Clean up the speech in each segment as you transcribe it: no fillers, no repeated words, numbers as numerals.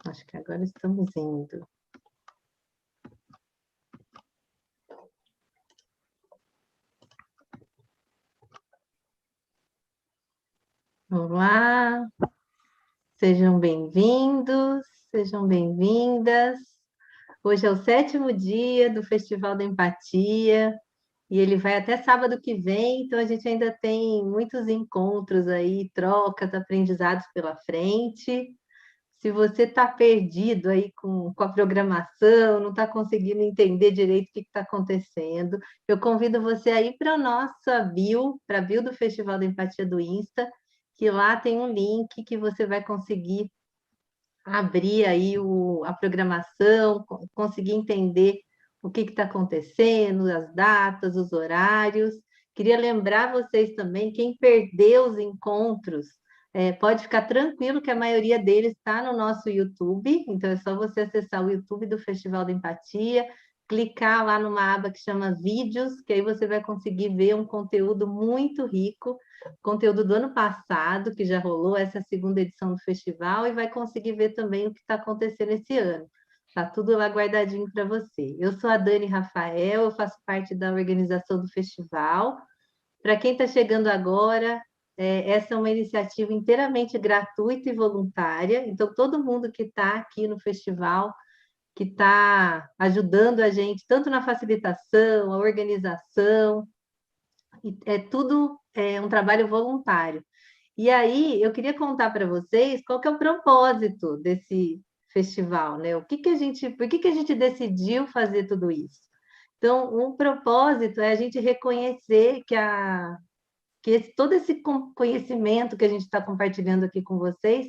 Acho que agora estamos indo. Olá, sejam bem-vindos, sejam bem-vindas. Hoje é o 7º dia do Festival da Empatia e ele vai até sábado que vem, então a gente ainda tem muitos encontros aí, trocas, aprendizados pela frente. Se você está perdido aí com a programação, não está conseguindo entender direito o que está acontecendo, eu convido você a ir para a nossa bio, para a bio do Festival da Empatia do Insta, que lá tem um link que você vai conseguir abrir aí a programação, conseguir entender o que está acontecendo, as datas, os horários. Queria lembrar vocês também, quem perdeu os encontros, pode ficar tranquilo que a maioria deles está no nosso YouTube, então é só você acessar o YouTube do Festival da Empatia, clicar lá numa aba que chama Vídeos, que aí você vai conseguir ver um conteúdo muito rico, conteúdo do ano passado, que já rolou essa 2ª edição do festival, e vai conseguir ver também o que está acontecendo esse ano. Está tudo lá guardadinho para você. Eu sou a Dani Rafael, eu faço parte da organização do festival. Para quem está chegando agora, essa é uma iniciativa inteiramente gratuita e voluntária, então todo mundo que está aqui no festival, que está ajudando a gente, tanto na facilitação, a organização, tudo um trabalho voluntário. E aí, eu queria contar para vocês qual que é o propósito desse festival, né? Por que a gente decidiu fazer tudo isso? Então, um propósito é a gente reconhecer todo esse conhecimento que a gente está compartilhando aqui com vocês,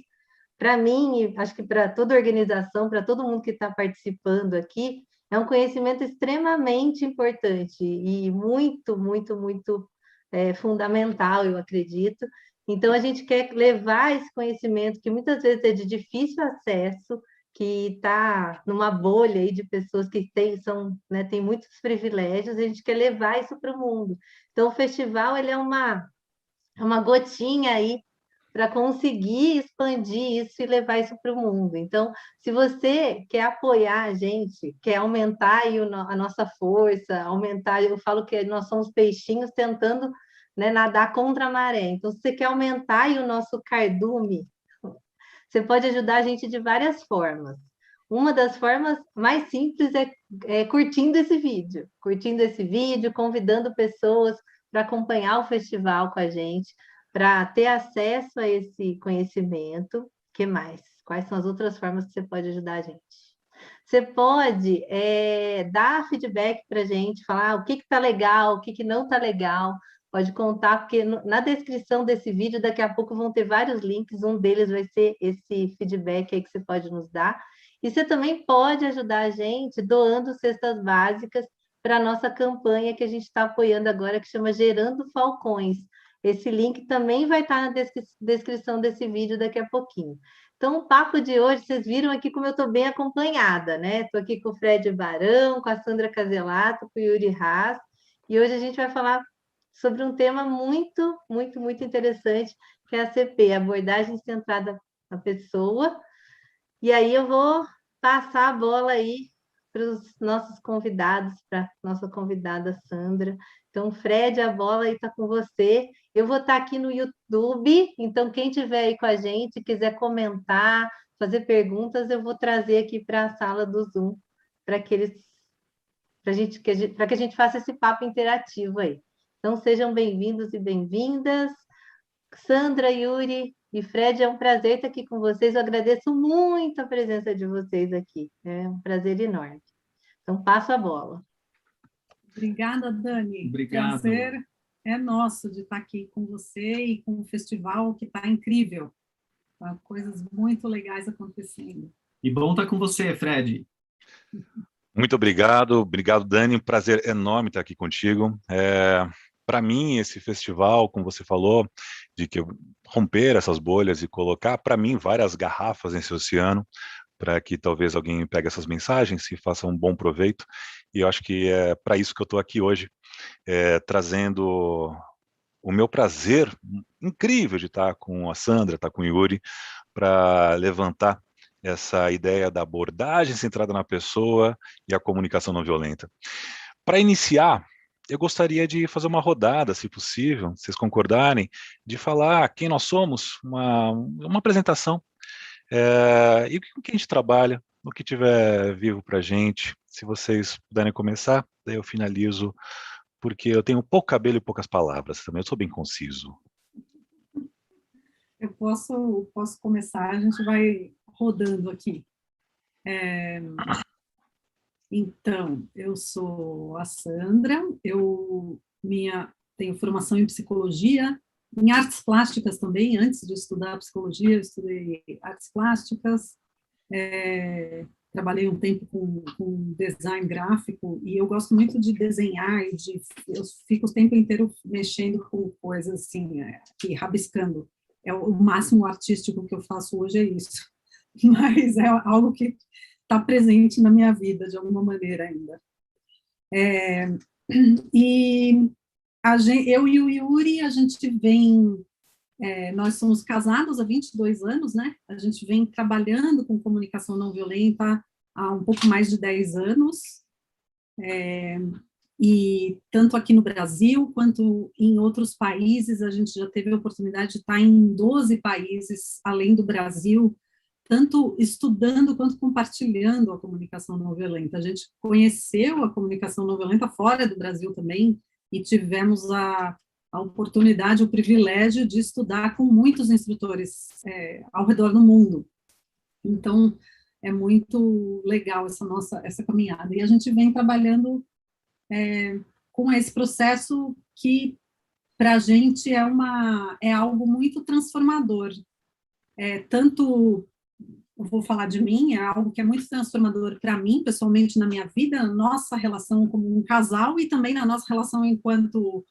para mim, e acho que para toda a organização, para todo mundo que está participando aqui, é um conhecimento extremamente importante e muito, muito, muito fundamental, eu acredito. Então, a gente quer levar esse conhecimento, que muitas vezes é de difícil acesso, que está numa bolha aí de pessoas que têm muitos privilégios, a gente quer levar isso para o mundo. Então, o festival ele é uma gotinha aí para conseguir expandir isso e levar isso para o mundo. Então, se você quer apoiar a gente, quer aumentar aí a nossa força, aumentar, eu falo que nós somos peixinhos tentando, né, nadar contra a maré. Então, se você quer aumentar aí o nosso cardume, você pode ajudar a gente de várias formas. Uma das formas mais simples é curtindo esse vídeo, convidando pessoas para acompanhar o festival com a gente, para ter acesso a esse conhecimento. O que mais? Quais são as outras formas que você pode ajudar a gente? Você pode dar feedback para a gente, falar o que está legal, o que não está legal. Pode contar, porque na descrição desse vídeo, daqui a pouco vão ter vários links, um deles vai ser esse feedback aí que você pode nos dar. E você também pode ajudar a gente doando cestas básicas para a nossa campanha que a gente está apoiando agora, que chama Gerando Falcões. Esse link também vai estar na descrição desse vídeo daqui a pouquinho. Então, o papo de hoje, vocês viram aqui como eu estou bem acompanhada, né? Estou aqui com o Fred Barão, com a Sandra Caselato, com o Yuri Haas, e hoje a gente vai falar sobre um tema muito, muito, muito interessante, que é a CP, abordagem centrada na pessoa. E aí eu vou passar a bola aí para os nossos convidados, para a nossa convidada Sandra. Então, Fred, a bola aí está com você. Eu vou estar aqui no YouTube, então quem estiver aí com a gente, quiser comentar, fazer perguntas, eu vou trazer aqui para a sala do Zoom, para que a gente faça esse papo interativo aí. Então, sejam bem-vindos e bem-vindas. Sandra, Yuri e Fred, é um prazer estar aqui com vocês. Eu agradeço muito a presença de vocês aqui. É um prazer enorme. Então, passo a bola. Obrigada, Dani. Obrigado. Prazer é nosso de estar aqui com você e com o festival, que está incrível. Tá? Coisas muito legais acontecendo. E bom estar com você, Fred. Muito obrigado, Dani, um prazer enorme estar aqui contigo. Para mim, esse festival, como você falou, de que romper essas bolhas e colocar, para mim, várias garrafas nesse oceano, para que talvez alguém pegue essas mensagens e faça um bom proveito. E eu acho que é para isso que eu estou aqui hoje, trazendo o meu prazer incrível de estar com a Sandra, estar com o Yuri, para levantar essa ideia da abordagem centrada na pessoa e a comunicação não violenta. Para iniciar, eu gostaria de fazer uma rodada, se possível, se vocês concordarem, de falar quem nós somos, uma apresentação, e com que a gente trabalha, no que tiver vivo para a gente. Se vocês puderem começar, daí eu finalizo, porque eu tenho pouco cabelo e poucas palavras também, eu sou bem conciso. Eu posso começar, a gente vai rodando aqui. Então, eu sou a Sandra, tenho formação em psicologia, em artes plásticas também. Antes de estudar psicologia, eu estudei artes plásticas, trabalhei um tempo com design gráfico, e eu gosto muito de desenhar, eu fico o tempo inteiro mexendo com coisas assim, aqui, rabiscando. O máximo artístico que eu faço hoje é isso, mas é algo que está presente na minha vida, de alguma maneira ainda. E eu e o Yuri, a gente vem... nós somos casados há 22 anos, né? A gente vem trabalhando com comunicação não violenta há um pouco mais de 10 anos, e tanto aqui no Brasil, quanto em outros países, a gente já teve a oportunidade de estar em 12 países, além do Brasil, tanto estudando quanto compartilhando a comunicação não violenta. A gente conheceu a comunicação não violenta fora do Brasil também, e tivemos a oportunidade, o privilégio de estudar com muitos instrutores ao redor do mundo. Então, é muito legal essa caminhada. E a gente vem trabalhando com esse processo que, para a gente, é algo muito transformador. Tanto, eu vou falar de mim, é algo que é muito transformador para mim, pessoalmente, na minha vida, nossa relação como um casal, e também na nossa relação enquanto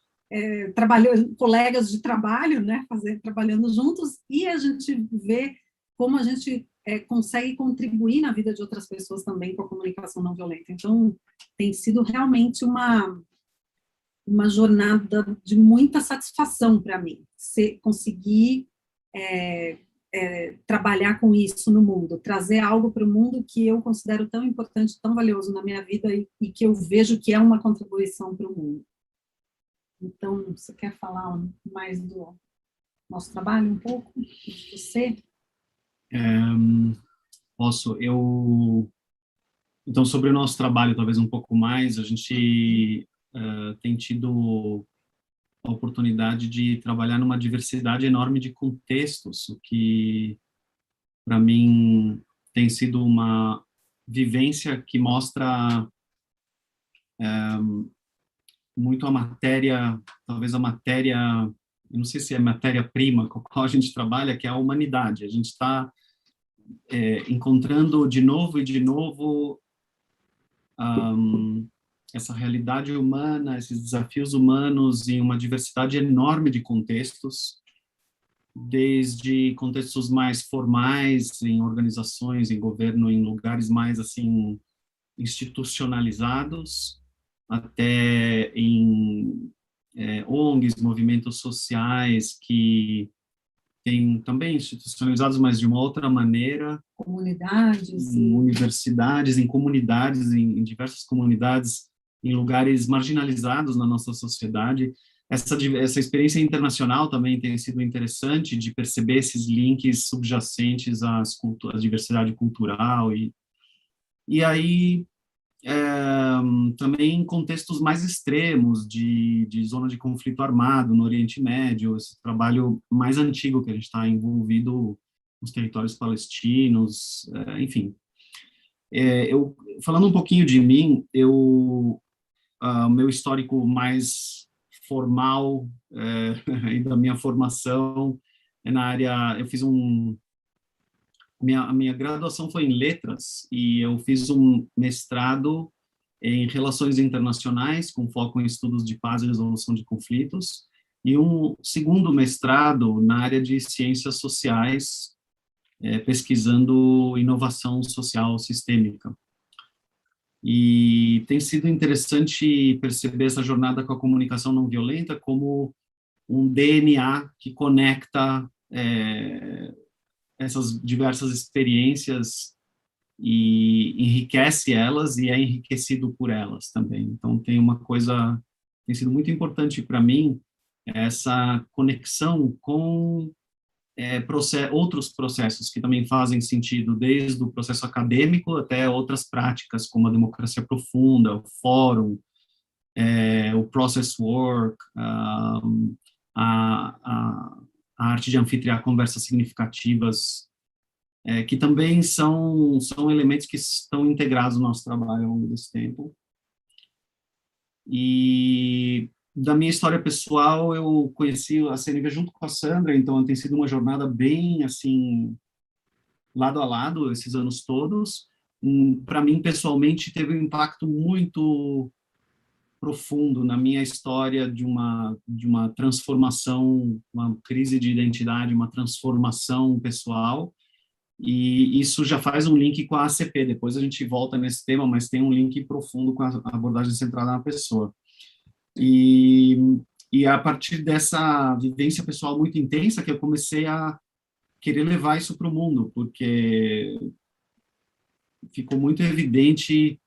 colegas de trabalho, né, trabalhando juntos, e a gente vê como a gente consegue contribuir na vida de outras pessoas também com a comunicação não violenta. Então, tem sido realmente uma jornada de muita satisfação para mim, conseguir trabalhar com isso no mundo, trazer algo para o mundo que eu considero tão importante, tão valioso na minha vida, e que eu vejo que é uma contribuição para o mundo. Então, você quer falar mais do nosso trabalho um pouco? De você? Posso. Então, sobre o nosso trabalho, talvez um pouco mais, a gente tem tido a oportunidade de trabalhar numa diversidade enorme de contextos, o que, para mim, tem sido uma vivência que mostra muito a matéria, talvez a matéria, eu não sei se é matéria-prima com a qual a gente trabalha, que é a humanidade. A gente está encontrando de novo e de novo essa realidade humana, esses desafios humanos em uma diversidade enorme de contextos, desde contextos mais formais, em organizações, em governo, em lugares mais assim institucionalizados, até em ONGs, movimentos sociais que têm também institucionalizados, mas de uma outra maneira. Comunidades. Em universidades, em comunidades, em diversas comunidades, em lugares marginalizados na nossa sociedade. Essa experiência internacional também tem sido interessante, de perceber esses links subjacentes à diversidade cultural. E aí, também em contextos mais extremos, de zona de conflito armado no Oriente Médio, esse trabalho mais antigo que a gente está envolvido nos territórios palestinos, enfim. Falando um pouquinho de mim, meu histórico mais formal e da minha formação é na área, eu fiz a minha graduação foi em letras, e eu fiz um mestrado em relações internacionais, com foco em estudos de paz e resolução de conflitos, e um segundo mestrado na área de ciências sociais, pesquisando inovação social sistêmica. E tem sido interessante perceber essa jornada com a comunicação não violenta como um DNA que conecta essas diversas experiências e enriquece elas e é enriquecido por elas também. Então, tem sido muito importante para mim essa conexão com outros processos que também fazem sentido, desde o processo acadêmico até outras práticas, como a democracia profunda, o fórum, o process work, a arte de anfitriar conversas significativas, que também são elementos que estão integrados no nosso trabalho ao longo desse tempo. E da minha história pessoal, eu conheci a CNV junto com a Sandra, então tem sido uma jornada bem, assim, lado a lado, esses anos todos. Para mim, pessoalmente, teve um impacto muito profundo na minha história de uma transformação, uma crise de identidade, uma transformação pessoal. E isso já faz um link com a ACP. Depois a gente volta nesse tema, mas tem um link profundo com a abordagem centrada na pessoa. E a partir dessa vivência pessoal muito intensa que eu comecei a querer levar isso para o mundo, porque ficou muito evidente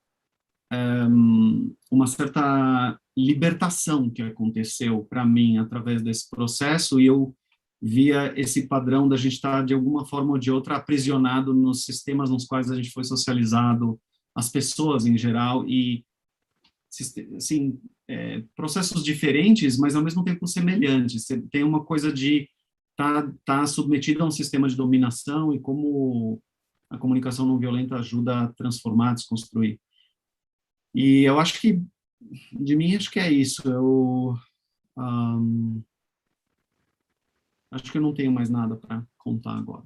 uma certa libertação que aconteceu para mim através desse processo, e eu via esse padrão da gente estar, de alguma forma ou de outra, aprisionado nos sistemas nos quais a gente foi socializado, as pessoas em geral, e assim, processos diferentes, mas ao mesmo tempo semelhantes. Você tem uma coisa de tá submetido a um sistema de dominação e como a comunicação não violenta ajuda a transformar, desconstruir. E eu acho que, de mim, acho que é isso. Eu acho que eu não tenho mais nada para contar agora.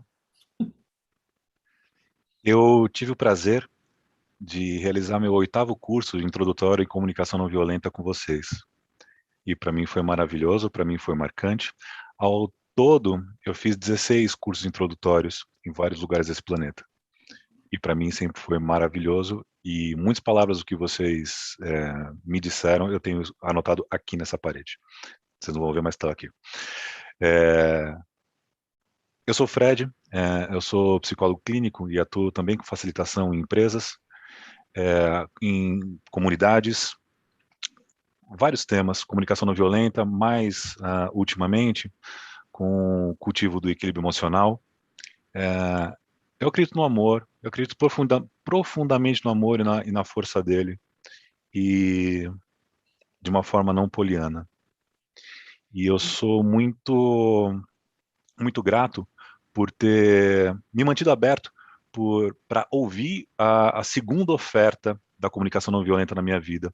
Eu tive o prazer de realizar meu 8º curso de introdutório em comunicação não violenta com vocês. E para mim foi maravilhoso, para mim foi marcante. Ao todo, eu fiz 16 cursos introdutórios em vários lugares desse planeta. E para mim sempre foi maravilhoso, e muitas palavras do que vocês me disseram, eu tenho anotado aqui nessa parede. Vocês não vão ver, mas está aqui. Eu sou Fred, eu sou psicólogo clínico e atuo também com facilitação em empresas, em comunidades, vários temas, comunicação não violenta, mais ultimamente com o cultivo do equilíbrio emocional. Eu acredito no amor, eu acredito profundamente no amor e na força dele, e de uma forma não poliana. E eu sou muito grato por ter me mantido aberto para ouvir a segunda oferta da comunicação não violenta na minha vida.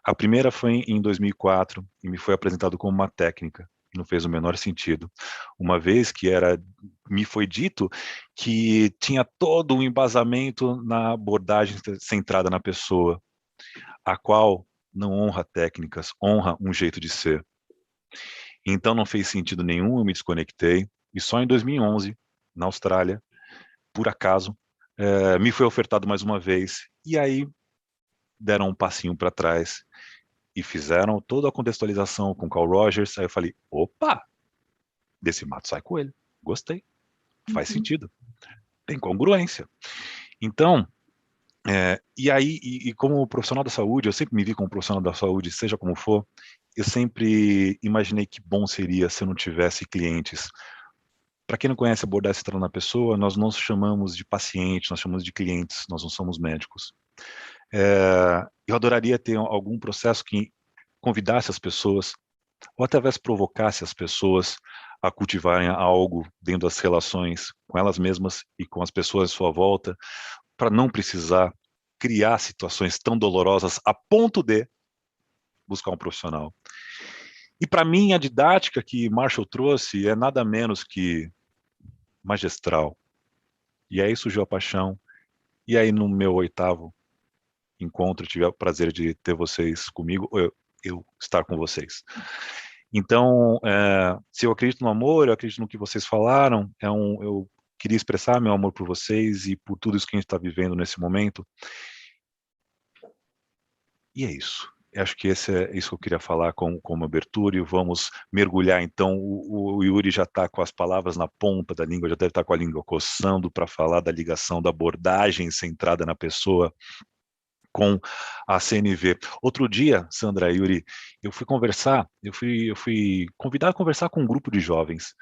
A primeira foi em 2004 e me foi apresentado como uma técnica. Não fez o menor sentido, uma vez que me foi dito que tinha todo um embasamento na abordagem centrada na pessoa, a qual não honra técnicas, honra um jeito de ser. Então não fez sentido nenhum, eu me desconectei, e só em 2011, na Austrália, por acaso, me foi ofertado mais uma vez, e aí deram um passinho para trás, e fizeram toda a contextualização com Carl Rogers. Aí eu falei, opa, desse mato sai coelho, gostei, faz sentido, tem congruência. Então, e aí, como profissional da saúde, eu sempre me vi como profissional da saúde, seja como for, eu sempre imaginei que bom seria se eu não tivesse clientes. Para quem não conhece abordagem centrada na pessoa, nós não chamamos de pacientes, nós chamamos de clientes, nós não somos médicos. Eu adoraria ter algum processo que convidasse as pessoas, ou até talvez provocasse as pessoas a cultivarem algo dentro das relações com elas mesmas e com as pessoas à sua volta, para não precisar criar situações tão dolorosas a ponto de buscar um profissional. E para mim, a didática que Marshall trouxe é nada menos que magistral. E aí surgiu a paixão. E aí no meu 8º encontro, tive o prazer de ter vocês comigo, eu estar com vocês. Então, se eu acredito no amor, eu acredito no que vocês falaram, eu queria expressar meu amor por vocês e por tudo isso que a gente está vivendo nesse momento. E é isso. acho que isso que eu queria falar como abertura, e vamos mergulhar, então, o Yuri já está com as palavras na ponta da língua, já deve estar com a língua coçando para falar da ligação, da abordagem centrada na pessoa com a CNV. Outro dia, Sandra e Yuri, eu fui convidado a conversar com um grupo de jovens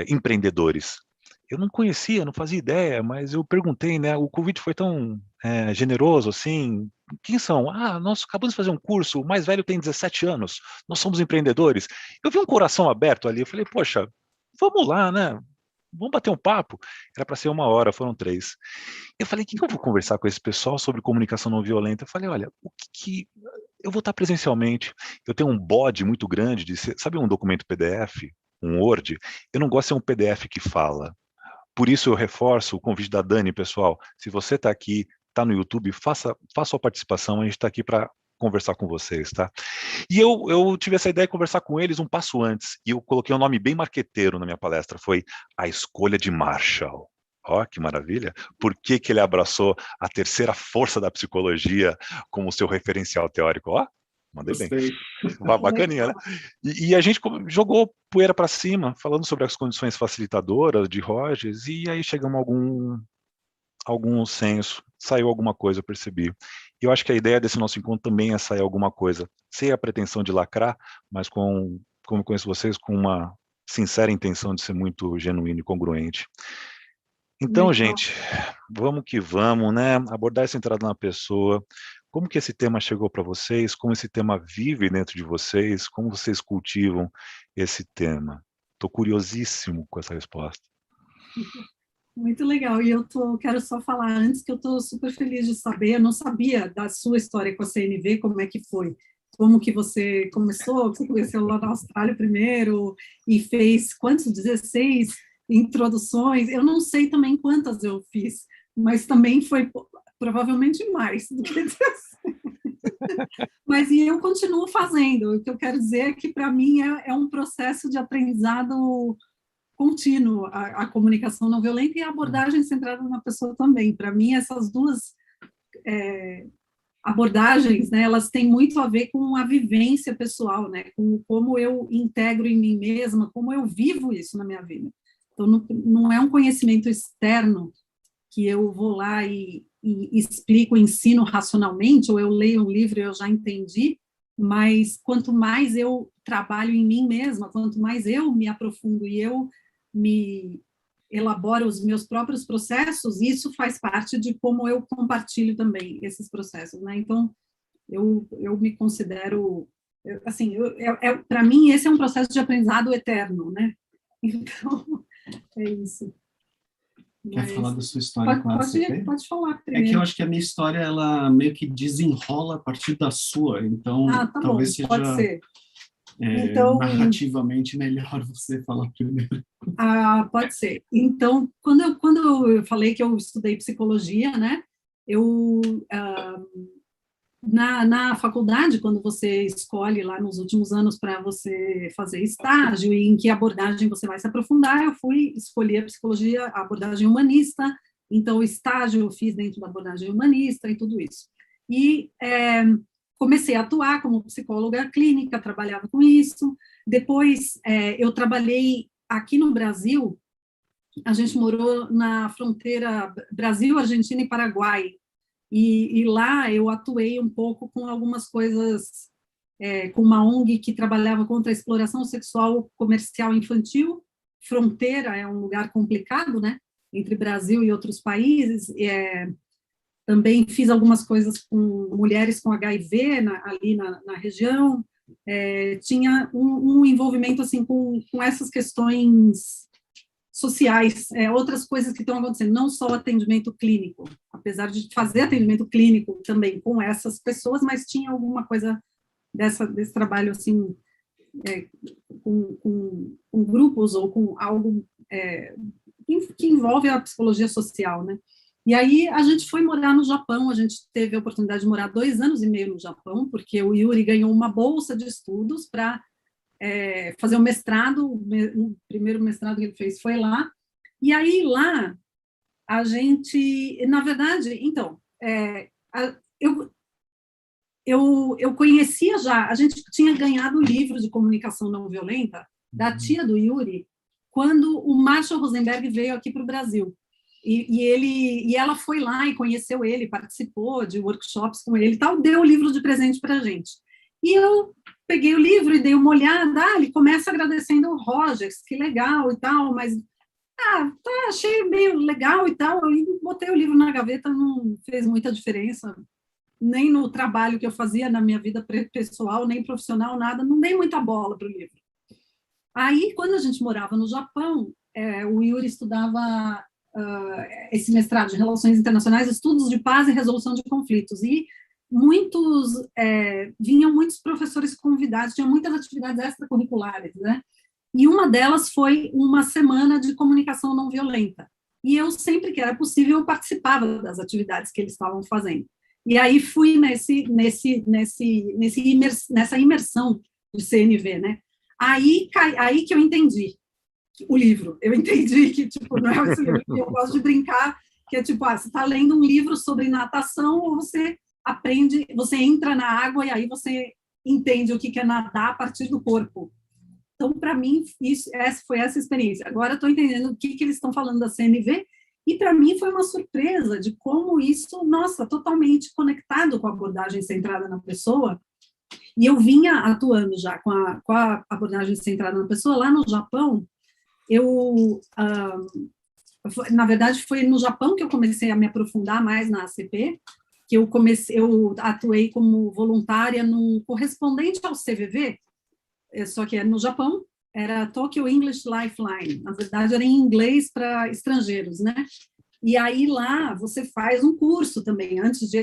empreendedores. Eu não conhecia, não fazia ideia, mas eu perguntei, né? O convite foi tão generoso, assim. Quem são? Ah, nós acabamos de fazer um curso, o mais velho tem 17 anos, nós somos empreendedores. Eu vi um coração aberto ali, eu falei, poxa, vamos lá, né? Vamos bater um papo. Era para ser 1 hora, foram 3. Eu falei, o que eu vou conversar com esse pessoal sobre comunicação não violenta? Eu falei, olha, eu vou estar presencialmente, eu tenho um bode muito grande, sabe um documento PDF, um Word? Eu não gosto de ser um PDF que fala. Por isso eu reforço o convite da Dani, pessoal. Se você está aqui, está no YouTube, faça a participação, a gente está aqui para conversar com vocês, tá? E eu tive essa ideia de conversar com eles um passo antes, e eu coloquei um nome bem marqueteiro na minha palestra, foi A Escolha de Marshall. Ó, que maravilha! Por que ele abraçou a terceira força da psicologia como seu referencial teórico? Ó, mandei bem. Bacaninha, né? E a gente jogou poeira para cima, falando sobre as condições facilitadoras de Rogers, e aí chegamos a algum senso, saiu alguma coisa, eu percebi. E eu acho que a ideia desse nosso encontro também é sair alguma coisa, sem a pretensão de lacrar, mas como eu conheço vocês, com uma sincera intenção de ser muito genuíno e congruente. Então, Muito gente, vamos que vamos, né? Abordar essa entrada na pessoa. Como que esse tema chegou para vocês? Como esse tema vive dentro de vocês? Como vocês cultivam esse tema? Estou curiosíssimo com essa resposta. Muito legal, e quero só falar antes que eu estou super feliz de saber, eu não sabia da sua história com a CNV, como é que foi, como que você começou, você conheceu lá na Austrália primeiro, e fez quantos, 16 introduções, eu não sei também quantas eu fiz, mas também foi provavelmente mais do que 16. Mas e eu continuo fazendo, o que eu quero dizer é que para mim é um processo de aprendizado contínuo, a comunicação não violenta e a abordagem centrada na pessoa também. Para mim, essas duas abordagens, né, elas têm muito a ver com a vivência pessoal, né, com como eu integro em mim mesma, como eu vivo isso na minha vida. Então, não é um conhecimento externo que eu vou lá e explico, ensino racionalmente, ou eu leio um livro e eu já entendi, mas quanto mais eu trabalho em mim mesma, quanto mais eu me aprofundo e eu me elaboro os meus próprios processos, isso faz parte de como eu compartilho também esses processos, né? Então, eu me considero, assim, para mim, esse é um processo de aprendizado eterno, né? Então, é isso. Quer falar da sua história com a ACP? Pode falar primeiro. É que eu acho que a minha história, ela meio que desenrola a partir da sua, então tá talvez bom, pode seja ser. Então, narrativamente melhor você falar primeiro. Pode ser. Então, quando eu falei que eu estudei psicologia, né, na faculdade, quando você escolhe lá nos últimos anos para você fazer estágio e em que abordagem você vai se aprofundar, eu fui escolher a psicologia, a abordagem humanista, então o estágio eu fiz dentro da abordagem humanista e tudo isso. E comecei a atuar como psicóloga clínica, trabalhava com isso. Depois eu trabalhei aqui no Brasil, a gente morou na fronteira Brasil, Argentina e Paraguai, e lá eu atuei um pouco com algumas coisas, com uma ONG que trabalhava contra a exploração sexual comercial infantil. Fronteira é um lugar complicado, né, entre Brasil e outros países. Também fiz algumas coisas com mulheres com HIV ali na região. Tinha um envolvimento assim com essas questões sociais, outras coisas que estão acontecendo, não só atendimento clínico, apesar de fazer atendimento clínico também com essas pessoas, mas tinha alguma coisa desse trabalho assim, com grupos ou com algo que envolve a psicologia social, né? E aí a gente foi morar no Japão, a gente teve a oportunidade de morar 2 anos e meio no Japão, porque o Yuri ganhou uma bolsa de estudos para fazer o mestrado, o primeiro mestrado que ele fez foi lá, e aí lá a gente, na verdade, então, eu conhecia já, a gente tinha ganhado o livro de comunicação não violenta da tia do Yuri, quando o Marshall Rosenberg veio aqui para o Brasil. E ela foi lá e conheceu ele, participou de workshops com ele e tal, deu o livro de presente para a gente. E eu peguei o livro e dei uma olhada, ele começa agradecendo o Rogers, que legal e tal, mas achei meio legal e tal, e botei o livro na gaveta, não fez muita diferença, nem no trabalho que eu fazia na minha vida pessoal, nem profissional, nada, não dei muita bola para o livro. Aí, quando a gente morava no Japão, o Yuri estudava esse mestrado de Relações Internacionais, Estudos de Paz e Resolução de Conflitos, e vinham muitos professores convidados, tinha muitas atividades extracurriculares, né? E uma delas foi uma semana de comunicação não violenta. E eu, sempre que era possível, eu participava das atividades que eles estavam fazendo. E aí fui nessa imersão de CNV, né? Aí que eu entendi o livro. Eu entendi que, tipo, não é esse livro que eu gosto de brincar, que é tipo, você está lendo um livro sobre natação, ou você aprende, você entra na água e aí você entende o que é nadar a partir do corpo. Então, para mim, foi essa experiência. Agora, estou entendendo o que eles estão falando da CNV, e para mim foi uma surpresa de como isso, nossa, totalmente conectado com a abordagem centrada na pessoa. E eu vinha atuando já com a abordagem centrada na pessoa lá no Japão. Na verdade, foi no Japão que eu comecei a me aprofundar mais na ACP, que eu atuei como voluntária num correspondente ao CVV, só que no Japão, era Tokyo English Lifeline, na verdade era em inglês para estrangeiros, né? E aí lá você faz um curso também,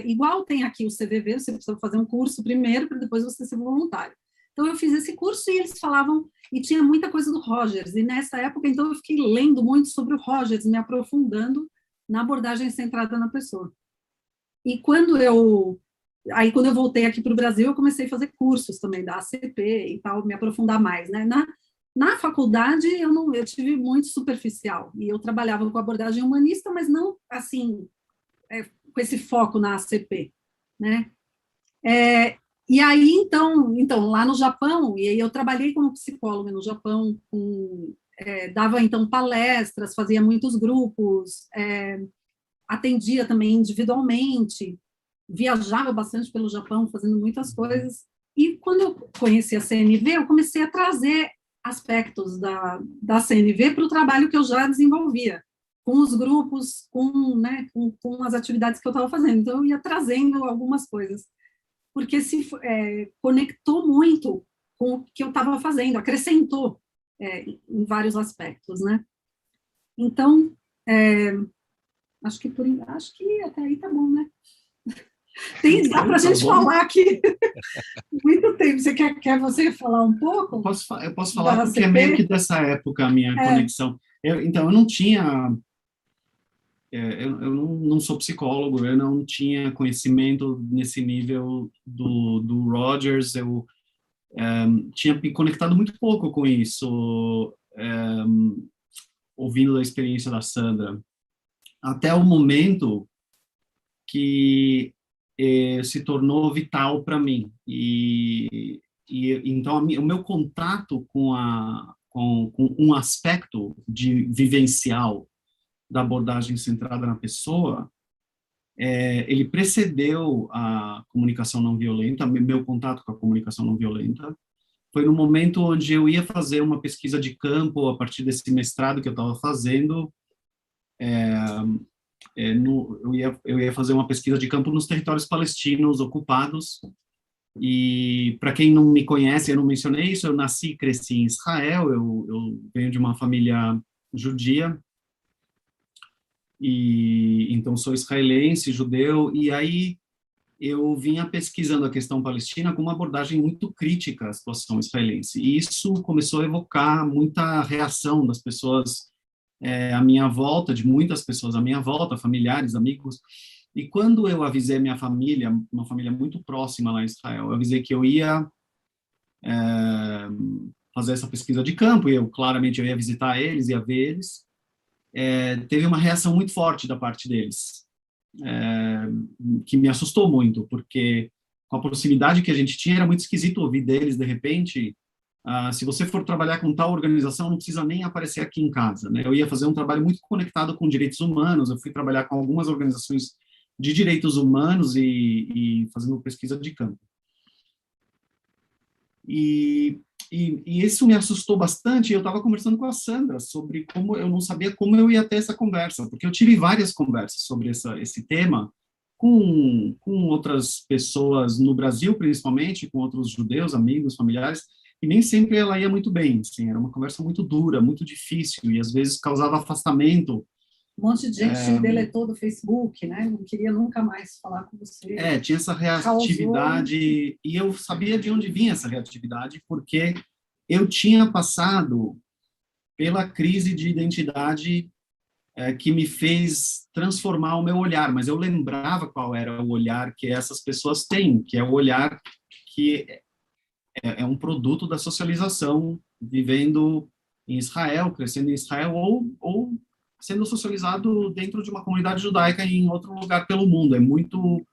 igual tem aqui o CVV, você precisa fazer um curso primeiro para depois você ser voluntário. Então eu fiz esse curso e eles falavam, e tinha muita coisa do Rogers, e nessa época então eu fiquei lendo muito sobre o Rogers, me aprofundando na abordagem centrada na pessoa. E quando eu voltei aqui para o Brasil, eu comecei a fazer cursos também da ACP e tal, me aprofundar mais, né? Na faculdade, eu tive muito superficial, e eu trabalhava com abordagem humanista, mas não, assim, com esse foco na ACP, né? E aí, então, lá no Japão, e aí eu trabalhei como psicóloga no Japão, dava, então, palestras, fazia muitos grupos, atendia também individualmente, viajava bastante pelo Japão, fazendo muitas coisas, e quando eu conheci a CNV, eu comecei a trazer aspectos da CNV para o trabalho que eu já desenvolvia, com os grupos, com as atividades que eu estava fazendo. Então, eu ia trazendo algumas coisas, porque se conectou muito com o que eu estava fazendo, acrescentou em vários aspectos, né? Então, acho que até aí tá bom, né? Dá para a gente falar aqui muito tempo. Você quer você falar um pouco? Eu posso falar porque é meio que dessa época a minha conexão. Então, eu não tinha... eu não sou psicólogo, eu não tinha conhecimento nesse nível do Rogers, eu tinha me conectado muito pouco com isso, ouvindo da experiência da Sandra, até o momento que se tornou vital para mim. E então o meu contato com um aspecto vivencial da abordagem centrada na pessoa, ele precedeu a comunicação não violenta, meu contato com a comunicação não violenta. Foi no momento onde eu ia fazer uma pesquisa de campo a partir desse mestrado que eu estava fazendo. Eu ia fazer uma pesquisa de campo nos territórios palestinos ocupados, e para quem não me conhece, eu não mencionei isso, eu nasci e cresci em Israel, eu venho de uma família judia, e então sou israelense, judeu, e aí eu vinha pesquisando a questão palestina com uma abordagem muito crítica à situação israelense, e isso começou a evocar muita reação das pessoas à minha volta, de muitas pessoas à minha volta, familiares, amigos. E quando eu avisei minha família, uma família muito próxima lá em Israel, eu avisei que eu ia fazer essa pesquisa de campo, e claramente eu ia visitar eles, ia ver eles, teve uma reação muito forte da parte deles, que me assustou muito, porque com a proximidade que a gente tinha, era muito esquisito ouvir deles, de repente, se você for trabalhar com tal organização, não precisa nem aparecer aqui em casa, né? Eu ia fazer um trabalho muito conectado com direitos humanos, eu fui trabalhar com algumas organizações de direitos humanos e fazendo pesquisa de campo. E isso me assustou bastante. Eu estava conversando com a Sandra sobre como eu não sabia como eu ia ter essa conversa, porque eu tive várias conversas sobre esse tema com outras pessoas no Brasil, principalmente, com outros judeus, amigos, familiares, e nem sempre ela ia muito bem, assim, era uma conversa muito dura, muito difícil, e às vezes causava afastamento. Um monte de gente me deletou do Facebook, né? Não queria nunca mais falar com você. Tinha essa reatividade, e eu sabia de onde vinha essa reatividade, porque eu tinha passado pela crise de identidade que me fez transformar o meu olhar, mas eu lembrava qual era o olhar que essas pessoas têm, que é o olhar que é um produto da socialização, vivendo em Israel, crescendo em Israel, ou sendo socializado dentro de uma comunidade judaica em outro lugar pelo mundo. É muito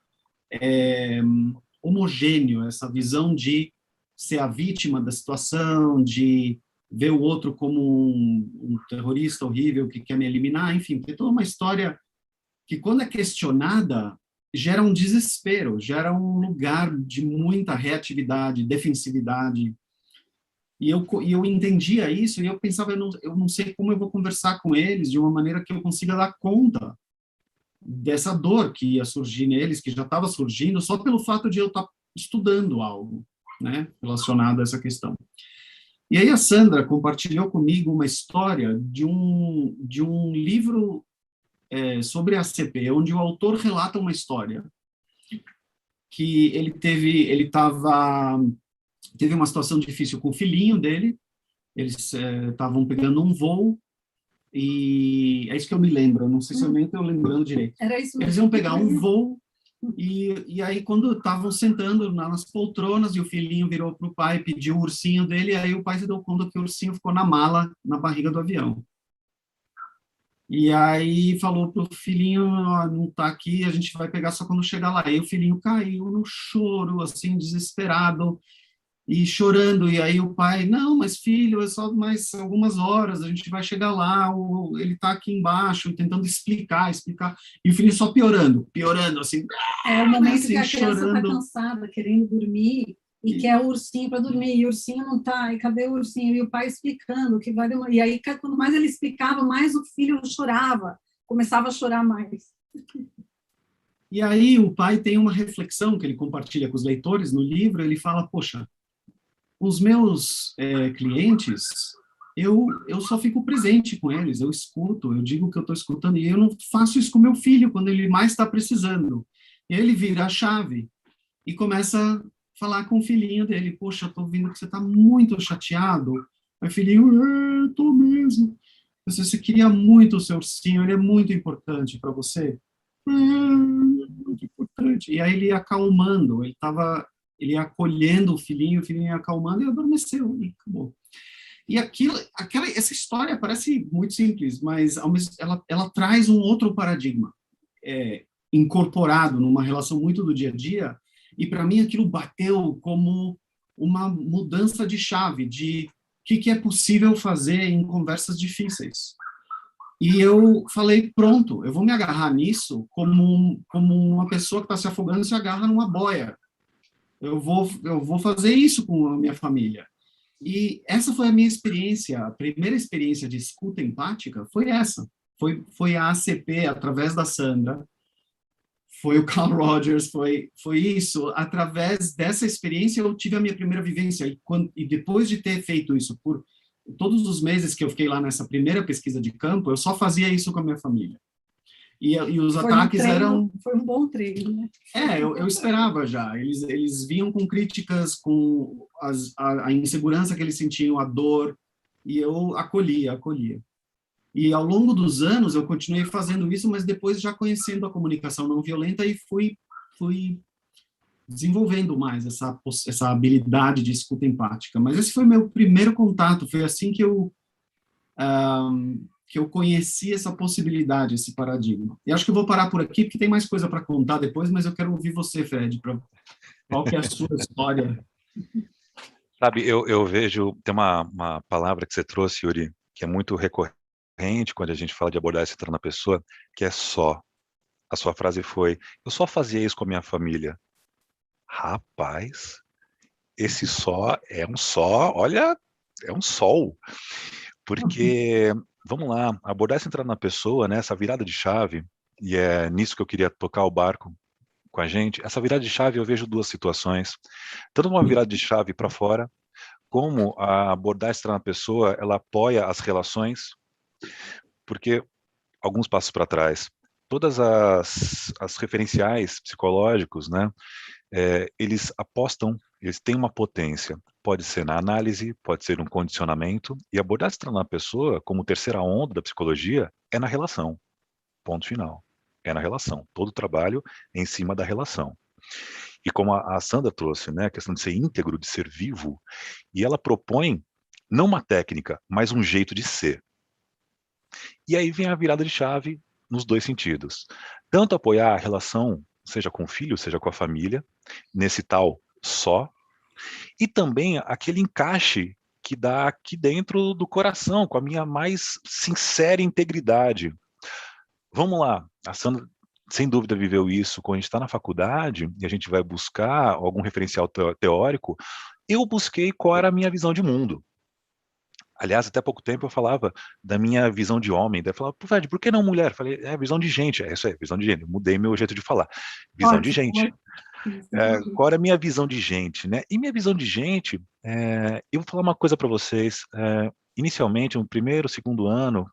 homogêneo essa visão de ser a vítima da situação, de ver o outro como um terrorista horrível que quer me eliminar, enfim, tem toda uma história que, quando é questionada, gera um desespero, gera um lugar de muita reatividade, defensividade. E eu entendia isso, e eu pensava, eu não sei como eu vou conversar com eles de uma maneira que eu consiga dar conta dessa dor que ia surgir neles, que já estava surgindo, só pelo fato de eu estar estudando algo, né, relacionado a essa questão. E aí a Sandra compartilhou comigo uma história de um livro sobre a ACP, onde o autor relata uma história que ele teve uma situação difícil com o filhinho dele, eles estavam pegando um voo, e é isso que eu me lembro, não sei se eu nem estou lembrando direito. Era isso mesmo. Eles iam pegar um voo, e aí quando estavam sentando nas poltronas, e o filhinho virou para o pai, pediu o ursinho dele, e aí o pai se deu conta que o ursinho ficou na mala, na barriga do avião. E aí falou pro filhinho, não está aqui, a gente vai pegar só quando chegar lá. E o filhinho caiu no choro, assim, desesperado, e chorando. E aí o pai, não, mas filho, é só mais algumas horas, a gente vai chegar lá, ele está aqui embaixo, tentando explicar. E o filho só piorando, assim. É o momento assim, que a criança está chorando. cansada, querendo dormir, e quer o ursinho para dormir, e o ursinho não está, e cadê o ursinho? E o pai explicando que vai demorar. E aí, quanto mais ele explicava, mais o filho chorava, começava a chorar mais. E aí o pai tem uma reflexão que ele compartilha com os leitores no livro, ele fala, poxa, os meus clientes, eu só fico presente com eles, eu escuto, eu digo que eu estou escutando, e eu não faço isso com meu filho quando ele mais está precisando. E aí ele vira a chave e começa a falar com o filhinho dele, poxa, estou vendo que você está muito chateado. Aí o filhinho, estou mesmo. Você queria muito o seu ursinho, ele é muito importante para você. Muito importante. E aí ele ia acalmando, ele ia acolhendo o filhinho ia acalmando e adormeceu, e acabou. E essa história parece muito simples, mas ela traz um outro paradigma incorporado numa relação muito do dia a dia, e para mim aquilo bateu como uma mudança de chave, de o que é possível fazer em conversas difíceis. E eu falei, pronto, eu vou me agarrar nisso como uma pessoa que está se afogando se agarra numa boia. Eu vou fazer isso com a minha família. E essa foi a minha experiência, a primeira experiência de escuta empática foi essa. Foi a ACP, através da Sandra, foi o Carl Rogers, foi isso. Através dessa experiência eu tive a minha primeira vivência. E depois de ter feito isso por todos os meses que eu fiquei lá nessa primeira pesquisa de campo, eu só fazia isso com a minha família. E os ataques eram... Foi um bom treino, né? Eu esperava já. Eles vinham com críticas, com a insegurança que eles sentiam, a dor, e eu acolhia. E ao longo dos anos eu continuei fazendo isso, mas depois já conhecendo a comunicação não violenta e fui desenvolvendo mais essa habilidade de escuta empática. Mas esse foi meu primeiro contato, foi assim que eu conheci essa possibilidade, esse paradigma. E acho que eu vou parar por aqui, porque tem mais coisa para contar depois, mas eu quero ouvir você, Fred. Qual que é a sua história? Sabe, eu vejo, tem uma palavra que você trouxe, Yuri, que é muito recorrente quando a gente fala de abordagem centrada na pessoa, que é só. A sua frase foi, eu só fazia isso com a minha família. Rapaz, esse só é um só, olha, é um sol. Porque, vamos lá, a abordagem centrada na pessoa, né, essa virada de chave, e é nisso que eu queria tocar o barco com a gente, essa virada de chave eu vejo duas situações. Tanto uma virada de chave para fora, como a abordagem centrada na pessoa, ela apoia as relações, porque, alguns passos para trás, todas as referenciais psicológicos, né, eles apostam, eles têm uma potência. Pode ser na análise, pode ser um condicionamento, e abordar se na pessoa, como terceira onda da psicologia, é na relação. Ponto final. É na relação. Todo trabalho é em cima da relação. E como a Sandra trouxe, né, a questão de ser íntegro, de ser vivo, e ela propõe não uma técnica, mas um jeito de ser. E aí vem a virada de chave nos dois sentidos. Tanto apoiar a relação, seja com o filho, seja com a família, nesse tal só, e também aquele encaixe que dá aqui dentro do coração, com a minha mais sincera integridade. Vamos lá, a Sandra, sem dúvida, viveu isso quando a gente está na faculdade e a gente vai buscar algum referencial teórico. Eu busquei qual era a minha visão de mundo. Aliás, até pouco tempo eu falava da minha visão de homem. Daí eu falava, pô, Fred, por que não mulher? Eu falei, visão de gente. É isso aí, visão de gente. Eu mudei meu jeito de falar. Visão de gente. Qual era a minha visão de gente, né? E minha visão de gente, eu vou falar uma coisa para vocês. Inicialmente, no primeiro, segundo ano,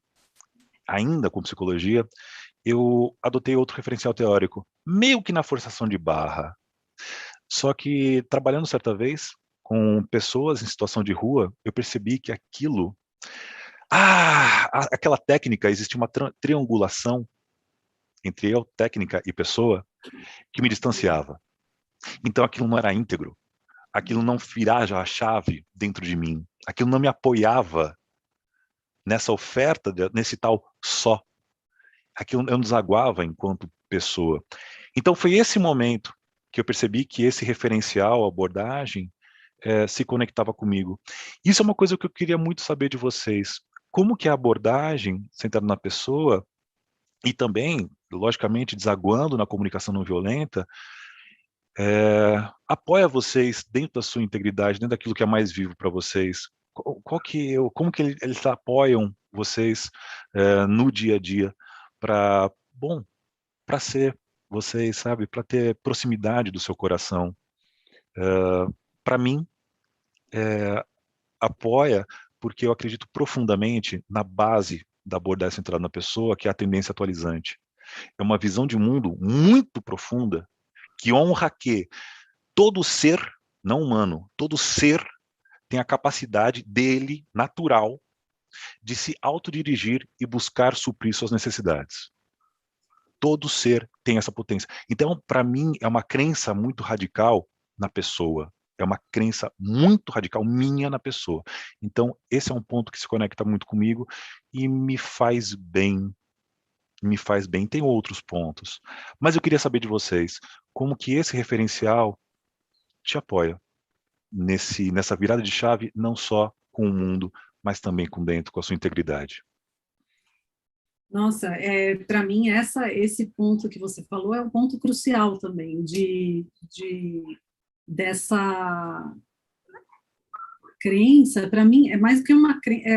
ainda com psicologia, eu adotei outro referencial teórico, meio que na forçação de barra. Só que, trabalhando certa vez com pessoas em situação de rua, eu percebi que aquilo... aquela técnica, existe uma triangulação entre eu, técnica e pessoa, que me distanciava. Então, aquilo não era íntegro. Aquilo não virava a chave dentro de mim. Aquilo não me apoiava nessa oferta, nesse tal só. Aquilo eu não desaguava enquanto pessoa. Então, foi esse momento que eu percebi que esse referencial, abordagem, se conectava comigo. Isso é uma coisa que eu queria muito saber de vocês. Como que a abordagem, centrada na pessoa, e também, logicamente, desaguando na comunicação não violenta, apoia vocês dentro da sua integridade, dentro daquilo que é mais vivo para vocês? Como que eles apoiam vocês no dia a dia para ser vocês, sabe, para ter proximidade do seu coração? Para mim, apoia porque eu acredito profundamente na base da abordagem centrada na pessoa, que é a tendência atualizante. É uma visão de mundo muito profunda que honra que todo ser, não humano, todo ser tem a capacidade dele, natural, de se autodirigir e buscar suprir suas necessidades. Todo ser tem essa potência. Então, para mim, é uma crença muito radical na pessoa. É uma crença muito radical minha na pessoa. Então, esse é um ponto que se conecta muito comigo e me faz bem. Me faz bem. Tem outros pontos. Mas eu queria saber de vocês, como que esse referencial te apoia nessa virada de chave, não só com o mundo, mas também com dentro, com a sua integridade. Nossa, para mim, esse ponto que você falou é um ponto crucial também, dessa crença. Para mim, é mais do que uma crença,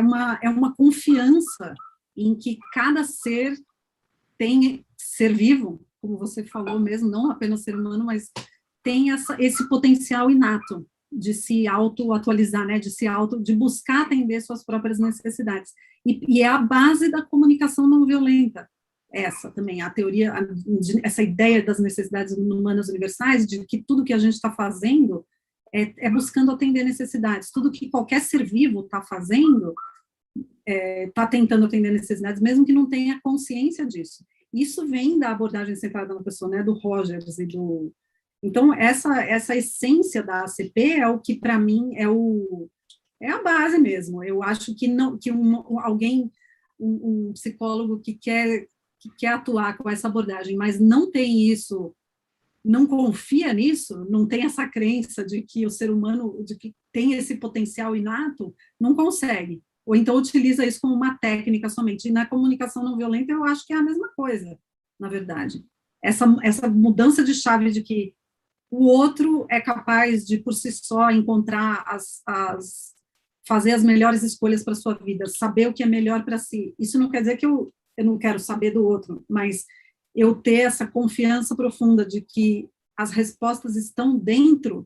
é uma confiança em que cada ser tem ser vivo, como você falou mesmo, não apenas ser humano, mas tem esse potencial inato de se auto-atualizar, né, de buscar atender suas próprias necessidades. E é a base da comunicação não violenta, essa também, a teoria, essa ideia das necessidades humanas universais, de que tudo que a gente está fazendo é buscando atender necessidades, tudo que qualquer ser vivo está fazendo, está tentando atender necessidades, mesmo que não tenha consciência disso. Isso vem da abordagem centrada na pessoa, né, do Rogers e do... Então, essa essência da ACP é o que, para mim, é a base mesmo. Eu acho que um psicólogo que quer atuar com essa abordagem, mas não tem isso não confia nisso, não tem essa crença de que o ser humano, de que tem esse potencial inato, não consegue. Ou então utiliza isso como uma técnica somente. E na comunicação não violenta, eu acho que é a mesma coisa, na verdade. Essa mudança de chave de que o outro é capaz de, por si só, encontrar fazer as melhores escolhas para a sua vida, saber o que é melhor para si. Isso não quer dizer que eu não quero saber do outro, mas eu ter essa confiança profunda de que as respostas estão dentro,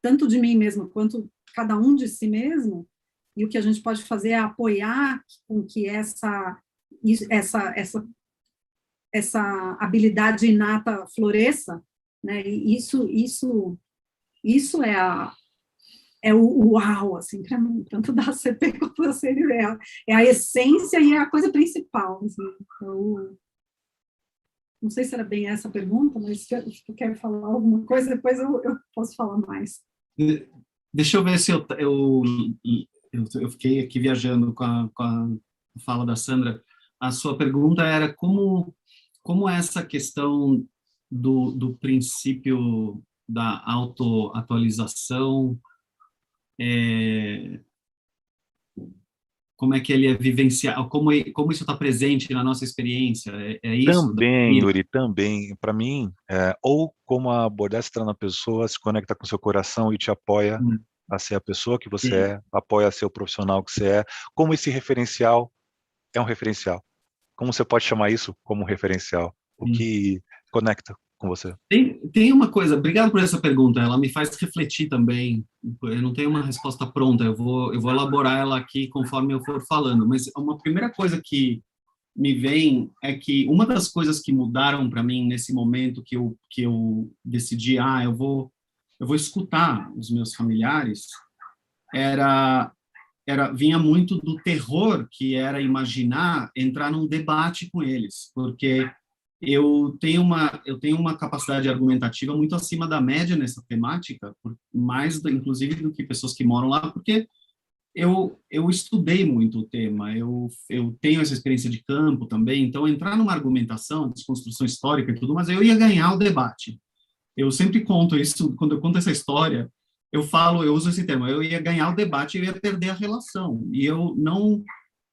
tanto de mim mesmo, quanto cada um de si mesmo, e o que a gente pode fazer é apoiar com que essa habilidade inata floresça, né? E isso é o uau, assim, para mim, tanto da CP quanto da CNV, é a essência e é a coisa principal, assim. Então, não sei se era bem essa a pergunta, mas se tu quer falar alguma coisa, depois eu posso falar mais. Deixa eu ver se eu fiquei aqui viajando com a fala da Sandra. A sua pergunta era como essa questão do princípio da autoatualização, como é que ele é vivenciado, como isso está presente na nossa experiência, é isso? Também, Yuri, também. Para mim, ou como abordar esse na pessoa, se conecta com seu coração e te apoia a ser a pessoa que você é, apoia a ser o profissional que você é, como esse referencial é um referencial. Como você pode chamar isso como um referencial? O que conecta com você? Tem uma coisa, obrigado por essa pergunta, ela me faz refletir também. Eu não tenho uma resposta pronta, eu vou elaborar ela aqui conforme eu for falando, mas uma primeira coisa que me vem é que uma das coisas que mudaram para mim nesse momento que eu decidi, eu vou escutar os meus familiares, vinha muito do terror que era imaginar entrar num debate com eles, porque eu tenho uma capacidade argumentativa muito acima da média nessa temática, mais inclusive do que pessoas que moram lá, porque eu estudei muito o tema, eu tenho essa experiência de campo também, então entrar numa argumentação, desconstrução histórica e tudo, mas eu ia ganhar o debate. Eu sempre conto isso, quando eu conto essa história, eu uso esse termo, eu ia ganhar o debate e eu ia perder a relação. E eu não...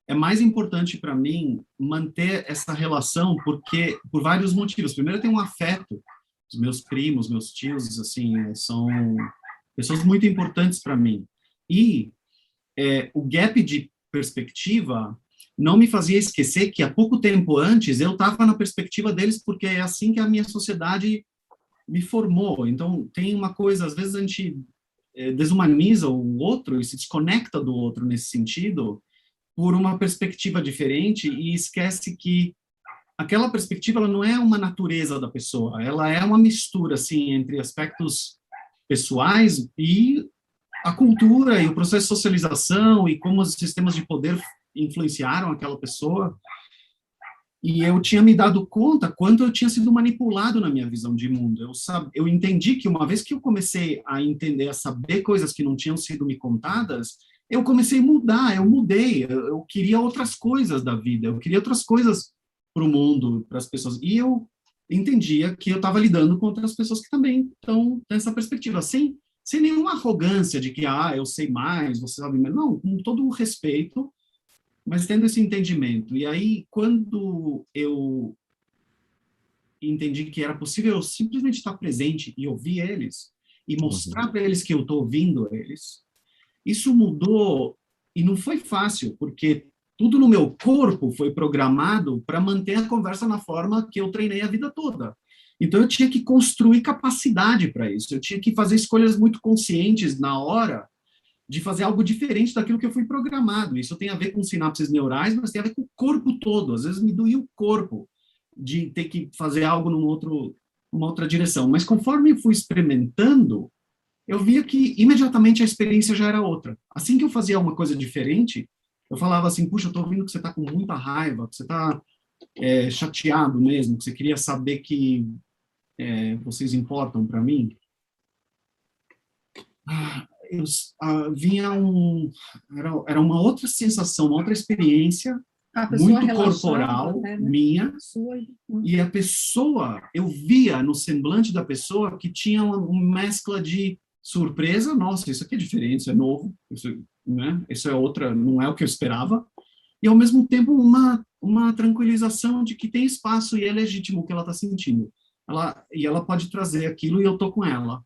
É mais importante para mim manter essa relação por vários motivos. Primeiro, eu tenho um afeto. Os meus primos, meus tios, assim, são pessoas muito importantes para mim. E o gap de perspectiva não me fazia esquecer que há pouco tempo antes eu estava na perspectiva deles, porque é assim que a minha sociedade me formou. Então, tem uma coisa, às vezes a gente desumaniza o outro e se desconecta do outro nesse sentido, por uma perspectiva diferente, e esquece que aquela perspectiva ela não é uma natureza da pessoa, ela é uma mistura assim entre aspectos pessoais e a cultura e o processo de socialização e como os sistemas de poder influenciaram aquela pessoa. E eu tinha me dado conta quanto eu tinha sido manipulado na minha visão de mundo. Eu entendi que uma vez que eu comecei a entender, a saber coisas que não tinham sido me contadas, eu comecei a mudar, eu mudei, eu queria outras coisas da vida, eu queria outras coisas para o mundo, para as pessoas. E eu entendia que eu estava lidando com outras pessoas que também estão nessa perspectiva, sem nenhuma arrogância de que, eu sei mais, você sabe mais. Não, com todo o respeito, mas tendo esse entendimento. E aí, quando eu entendi que era possível eu simplesmente estar presente e ouvir eles, e mostrar para eles que eu estou ouvindo eles, isso mudou, e não foi fácil, porque tudo no meu corpo foi programado para manter a conversa na forma que eu treinei a vida toda. Então, eu tinha que construir capacidade para isso, eu tinha que fazer escolhas muito conscientes na hora de fazer algo diferente daquilo que eu fui programado. Isso tem a ver com sinapses neurais, mas tem a ver com o corpo todo. Às vezes me doía o corpo de ter que fazer algo numa outra direção. Mas conforme eu fui experimentando, eu via que imediatamente a experiência já era outra. Assim que eu fazia uma coisa diferente, eu falava assim, puxa, eu estou ouvindo que você está com muita raiva, que você está chateado mesmo, que você queria saber que vocês importam para mim. Vinha era uma outra sensação, uma outra experiência, A pessoa muito relaxada, corporal, até, né? minha, Sua. e a pessoa, eu via no semblante da pessoa que tinha uma mescla de surpresa, nossa, isso aqui é diferente, isso é novo, isso, né? Isso é outra, não é o que eu esperava, e ao mesmo tempo uma tranquilização de que tem espaço e é legítimo o que ela está sentindo. Ela pode trazer aquilo e eu estou com ela.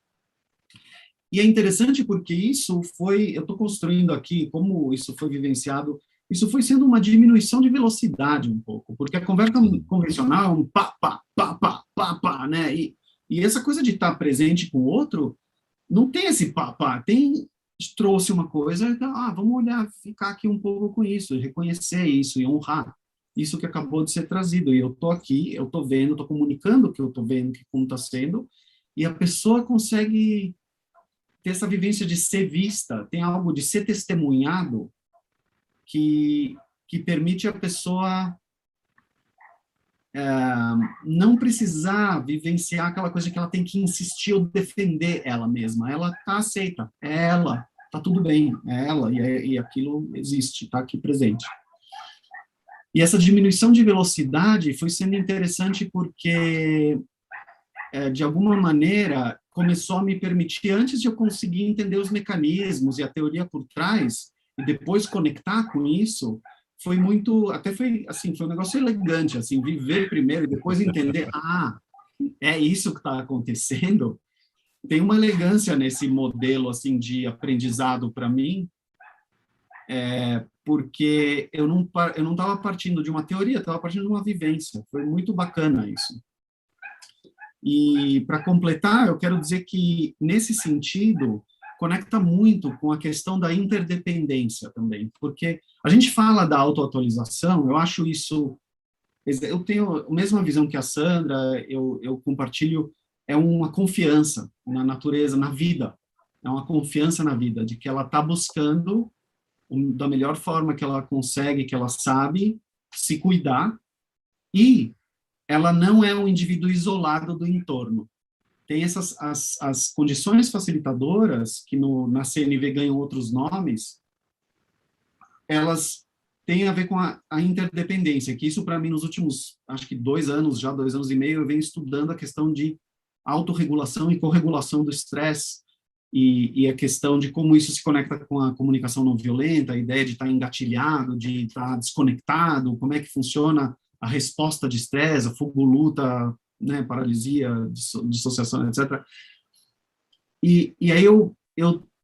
E é interessante porque eu estou construindo aqui, como isso foi vivenciado, isso foi sendo uma diminuição de velocidade um pouco, porque a conversa convencional é um pá, pá, pá, pá, pá, pá, né? E essa coisa de estar presente com o outro, não tem esse pá, pá, trouxe uma coisa, vamos olhar, ficar aqui um pouco com isso, reconhecer isso e honrar isso que acabou de ser trazido. E eu estou aqui, eu estou vendo, estou comunicando o que eu estou vendo, como está sendo, e a pessoa consegue ter essa vivência de ser vista, tem algo de ser testemunhado que permite a pessoa não precisar vivenciar aquela coisa que ela tem que insistir ou defender ela mesma. Ela está aceita, é ela, está tudo bem, é ela, e aquilo existe, está aqui presente. E essa diminuição de velocidade foi sendo interessante porque, de alguma maneira, começou a me permitir, antes de eu conseguir entender os mecanismos e a teoria por trás, e depois conectar com isso, foi muito, até foi, assim, foi um negócio elegante, assim, viver primeiro e depois entender, é isso que está acontecendo. Tem uma elegância nesse modelo, assim, de aprendizado para mim, porque eu não estava partindo de uma teoria, estava partindo de uma vivência. Foi muito bacana isso. E, para completar, eu quero dizer que, nesse sentido, conecta muito com a questão da interdependência também, porque a gente fala da autoatualização, eu acho isso... Eu tenho a mesma visão que a Sandra, eu compartilho, é uma confiança na natureza, na vida, é uma confiança na vida, de que ela está buscando, da melhor forma que ela consegue, que ela sabe, se cuidar, e ela não é um indivíduo isolado do entorno. Tem as condições facilitadoras, que na CNV ganham outros nomes, elas têm a ver com a interdependência, que isso para mim nos últimos, acho que 2 anos, já 2 anos e meio, eu venho estudando a questão de autorregulação e corregulação do estresse, e a questão de como isso se conecta com a comunicação não violenta, a ideia de estar engatilhado, de estar desconectado, como é que funciona a resposta de estresse, a fogo, luta, né, paralisia, dissociação, etc. E aí eu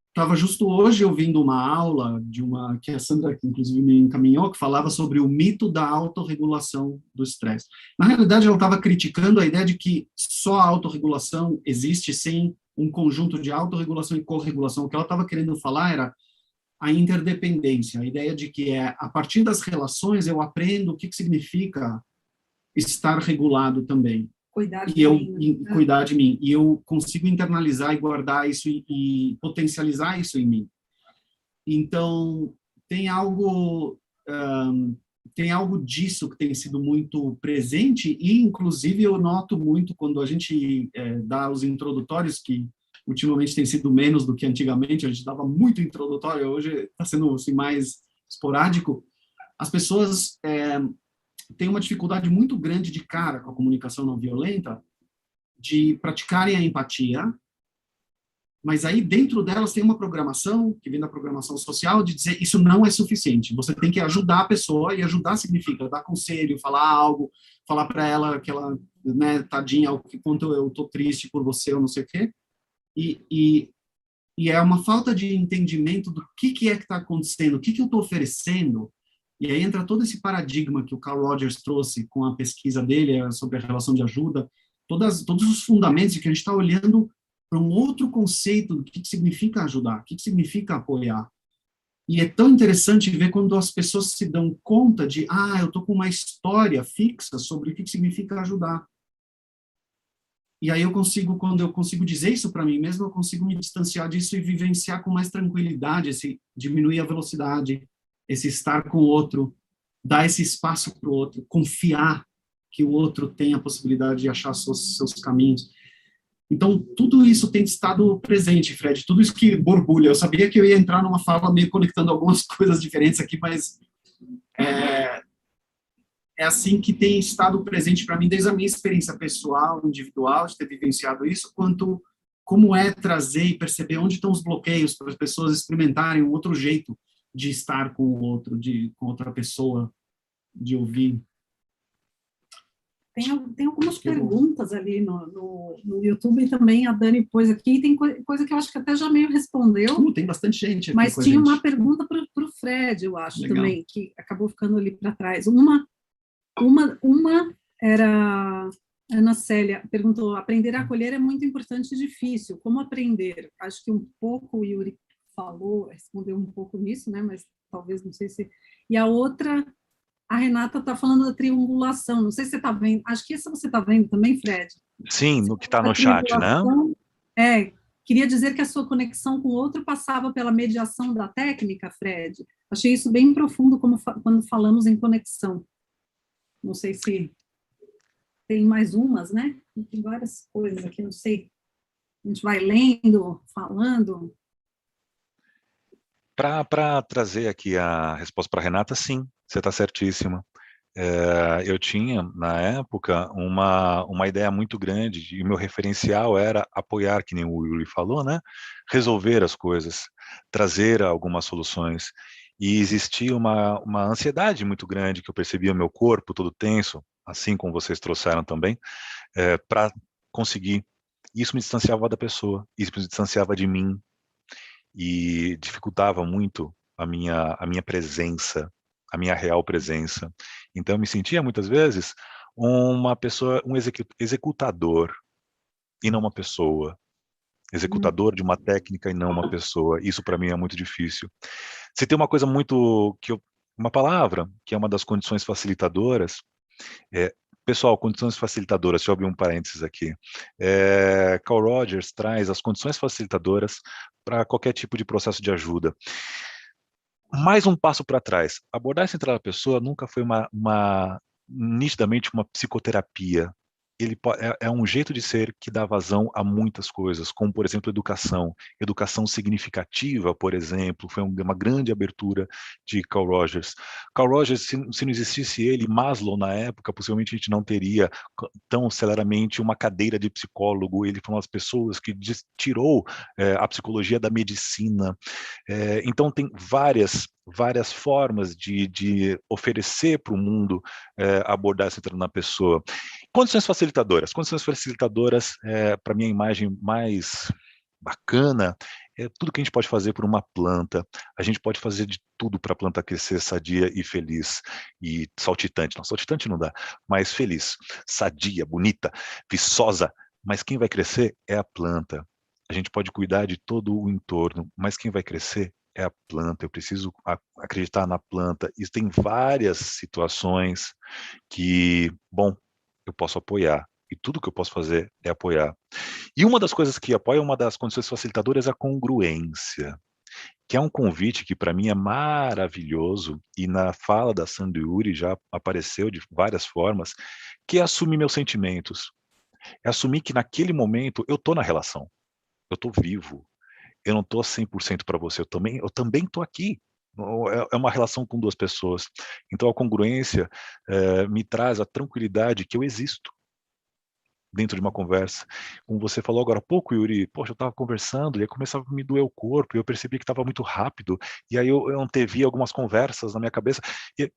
estava justo hoje ouvindo uma aula que a Sandra, inclusive, me encaminhou, que falava sobre o mito da autorregulação do estresse. Na realidade, ela estava criticando a ideia de que só a autorregulação existe sem um conjunto de autorregulação e corregulação. O que ela estava querendo falar era a interdependência, a ideia de que a partir das relações eu aprendo o que significa estar regulado também. Cuidar de mim. Cuidar de mim. E eu consigo internalizar e guardar isso e potencializar isso em mim. Então, tem algo disso que tem sido muito presente e, inclusive, eu noto muito quando a gente dá os introdutórios, que ultimamente tem sido menos do que antigamente, a gente dava muito introdutório, hoje está sendo assim, mais esporádico, as pessoas têm uma dificuldade muito grande de cara com a comunicação não violenta, de praticarem a empatia, mas aí dentro delas tem uma programação, que vem da programação social, de dizer isso não é suficiente, você tem que ajudar a pessoa, e ajudar significa dar conselho, falar algo, falar para ela que ela, né, tadinha, o quanto eu tô triste por você, ou não sei o quê, e é uma falta de entendimento do que é que está acontecendo, o que eu estou oferecendo, e aí entra todo esse paradigma que o Carl Rogers trouxe com a pesquisa dele sobre a relação de ajuda, todos os fundamentos de que a gente está olhando para um outro conceito do que significa ajudar, o que significa apoiar. E é tão interessante ver quando as pessoas se dão conta de, eu estou com uma história fixa sobre o que significa ajudar. E aí quando eu consigo dizer isso para mim mesmo, eu consigo me distanciar disso e vivenciar com mais tranquilidade, diminuir a velocidade, esse estar com o outro, dar esse espaço para o outro, confiar que o outro tem a possibilidade de achar seus caminhos. Então, tudo isso tem estado presente, Fred, tudo isso que borbulha. Eu sabia que eu ia entrar numa fala meio conectando algumas coisas diferentes aqui, mas é assim que tem estado presente para mim, desde a minha experiência pessoal, individual, de ter vivenciado isso, quanto como é trazer e perceber onde estão os bloqueios para as pessoas experimentarem um outro jeito de estar com o outro, com outra pessoa, de ouvir. Tem algumas perguntas ali no YouTube também, a Dani pôs aqui, tem coisa que eu acho que até já meio respondeu. Tem bastante gente aqui. Mas tinha uma pergunta para o Fred, eu acho, legal, também, que acabou ficando ali para trás. Uma era... Ana Célia perguntou, aprender a acolher é muito importante e difícil. Como aprender? Acho que um pouco o Yuri respondeu um pouco nisso, né? Mas talvez, não sei se... E a outra... A Renata está falando da triangulação, não sei se você está vendo, acho que essa você está vendo também, Fred? Sim, no que está no chat, né? Queria dizer que a sua conexão com o outro passava pela mediação da técnica, Fred. Achei isso bem profundo quando falamos em conexão. Não sei se tem mais umas, né? Tem várias coisas aqui, não sei. A gente vai lendo, falando... Para trazer aqui a resposta para a Renata, sim, você está certíssima. Eu tinha, na época, uma ideia muito grande, e o meu referencial era apoiar, que nem o Yuri falou, né? Resolver as coisas, trazer algumas soluções. E existia uma ansiedade muito grande, que eu percebia o meu corpo todo tenso, assim como vocês trouxeram também, para conseguir. Isso me distanciava da pessoa, isso me distanciava de mim, e dificultava muito a minha presença, a minha real presença. Então eu me sentia muitas vezes uma pessoa, um executador e não uma pessoa, executador de uma técnica e não uma pessoa. Isso para mim é muito difícil. Se tem uma coisa uma palavra que é uma das condições facilitadoras, pessoal, condições facilitadoras, deixa eu abrir um parênteses aqui. Carl Rogers traz as condições facilitadoras para qualquer tipo de processo de ajuda. Mais um passo para trás. Abordar central da pessoa nunca foi nitidamente uma psicoterapia. Ele é um jeito de ser que dá vazão a muitas coisas, como, por exemplo, educação. Educação significativa, por exemplo, foi uma grande abertura de Carl Rogers. Carl Rogers, se não existisse ele, Maslow, na época, possivelmente a gente não teria tão celeramente uma cadeira de psicólogo. Ele foi uma das pessoas que tirou a psicologia da medicina. Então, tem várias formas de oferecer para o mundo abordar centrando na pessoa. Condições facilitadoras. Condições facilitadoras, para mim, a imagem mais bacana é tudo que a gente pode fazer por uma planta. A gente pode fazer de tudo para a planta crescer sadia e feliz. E saltitante. Não, saltitante não dá, mas feliz, sadia, bonita, viçosa. Mas quem vai crescer é a planta. A gente pode cuidar de todo o entorno, mas quem vai crescer é a planta. Eu preciso acreditar na planta. E tem várias situações que, bom, eu posso apoiar. E tudo que eu posso fazer é apoiar. E uma das coisas que apoia, uma das condições facilitadoras é a congruência, que é um convite que para mim é maravilhoso, e na fala da Sandra Yuri já apareceu de várias formas, que é assumir meus sentimentos. É assumir que naquele momento eu estou na relação. Eu estou vivo. Eu não estou 100% para você. Eu também estou aqui. É uma relação com duas pessoas. Então a congruência me traz a tranquilidade que eu existo dentro de uma conversa. Como você falou agora há pouco, Yuri, poxa, eu estava conversando e aí começava a me doer o corpo e eu percebi que estava muito rápido e aí eu antevi algumas conversas na minha cabeça. E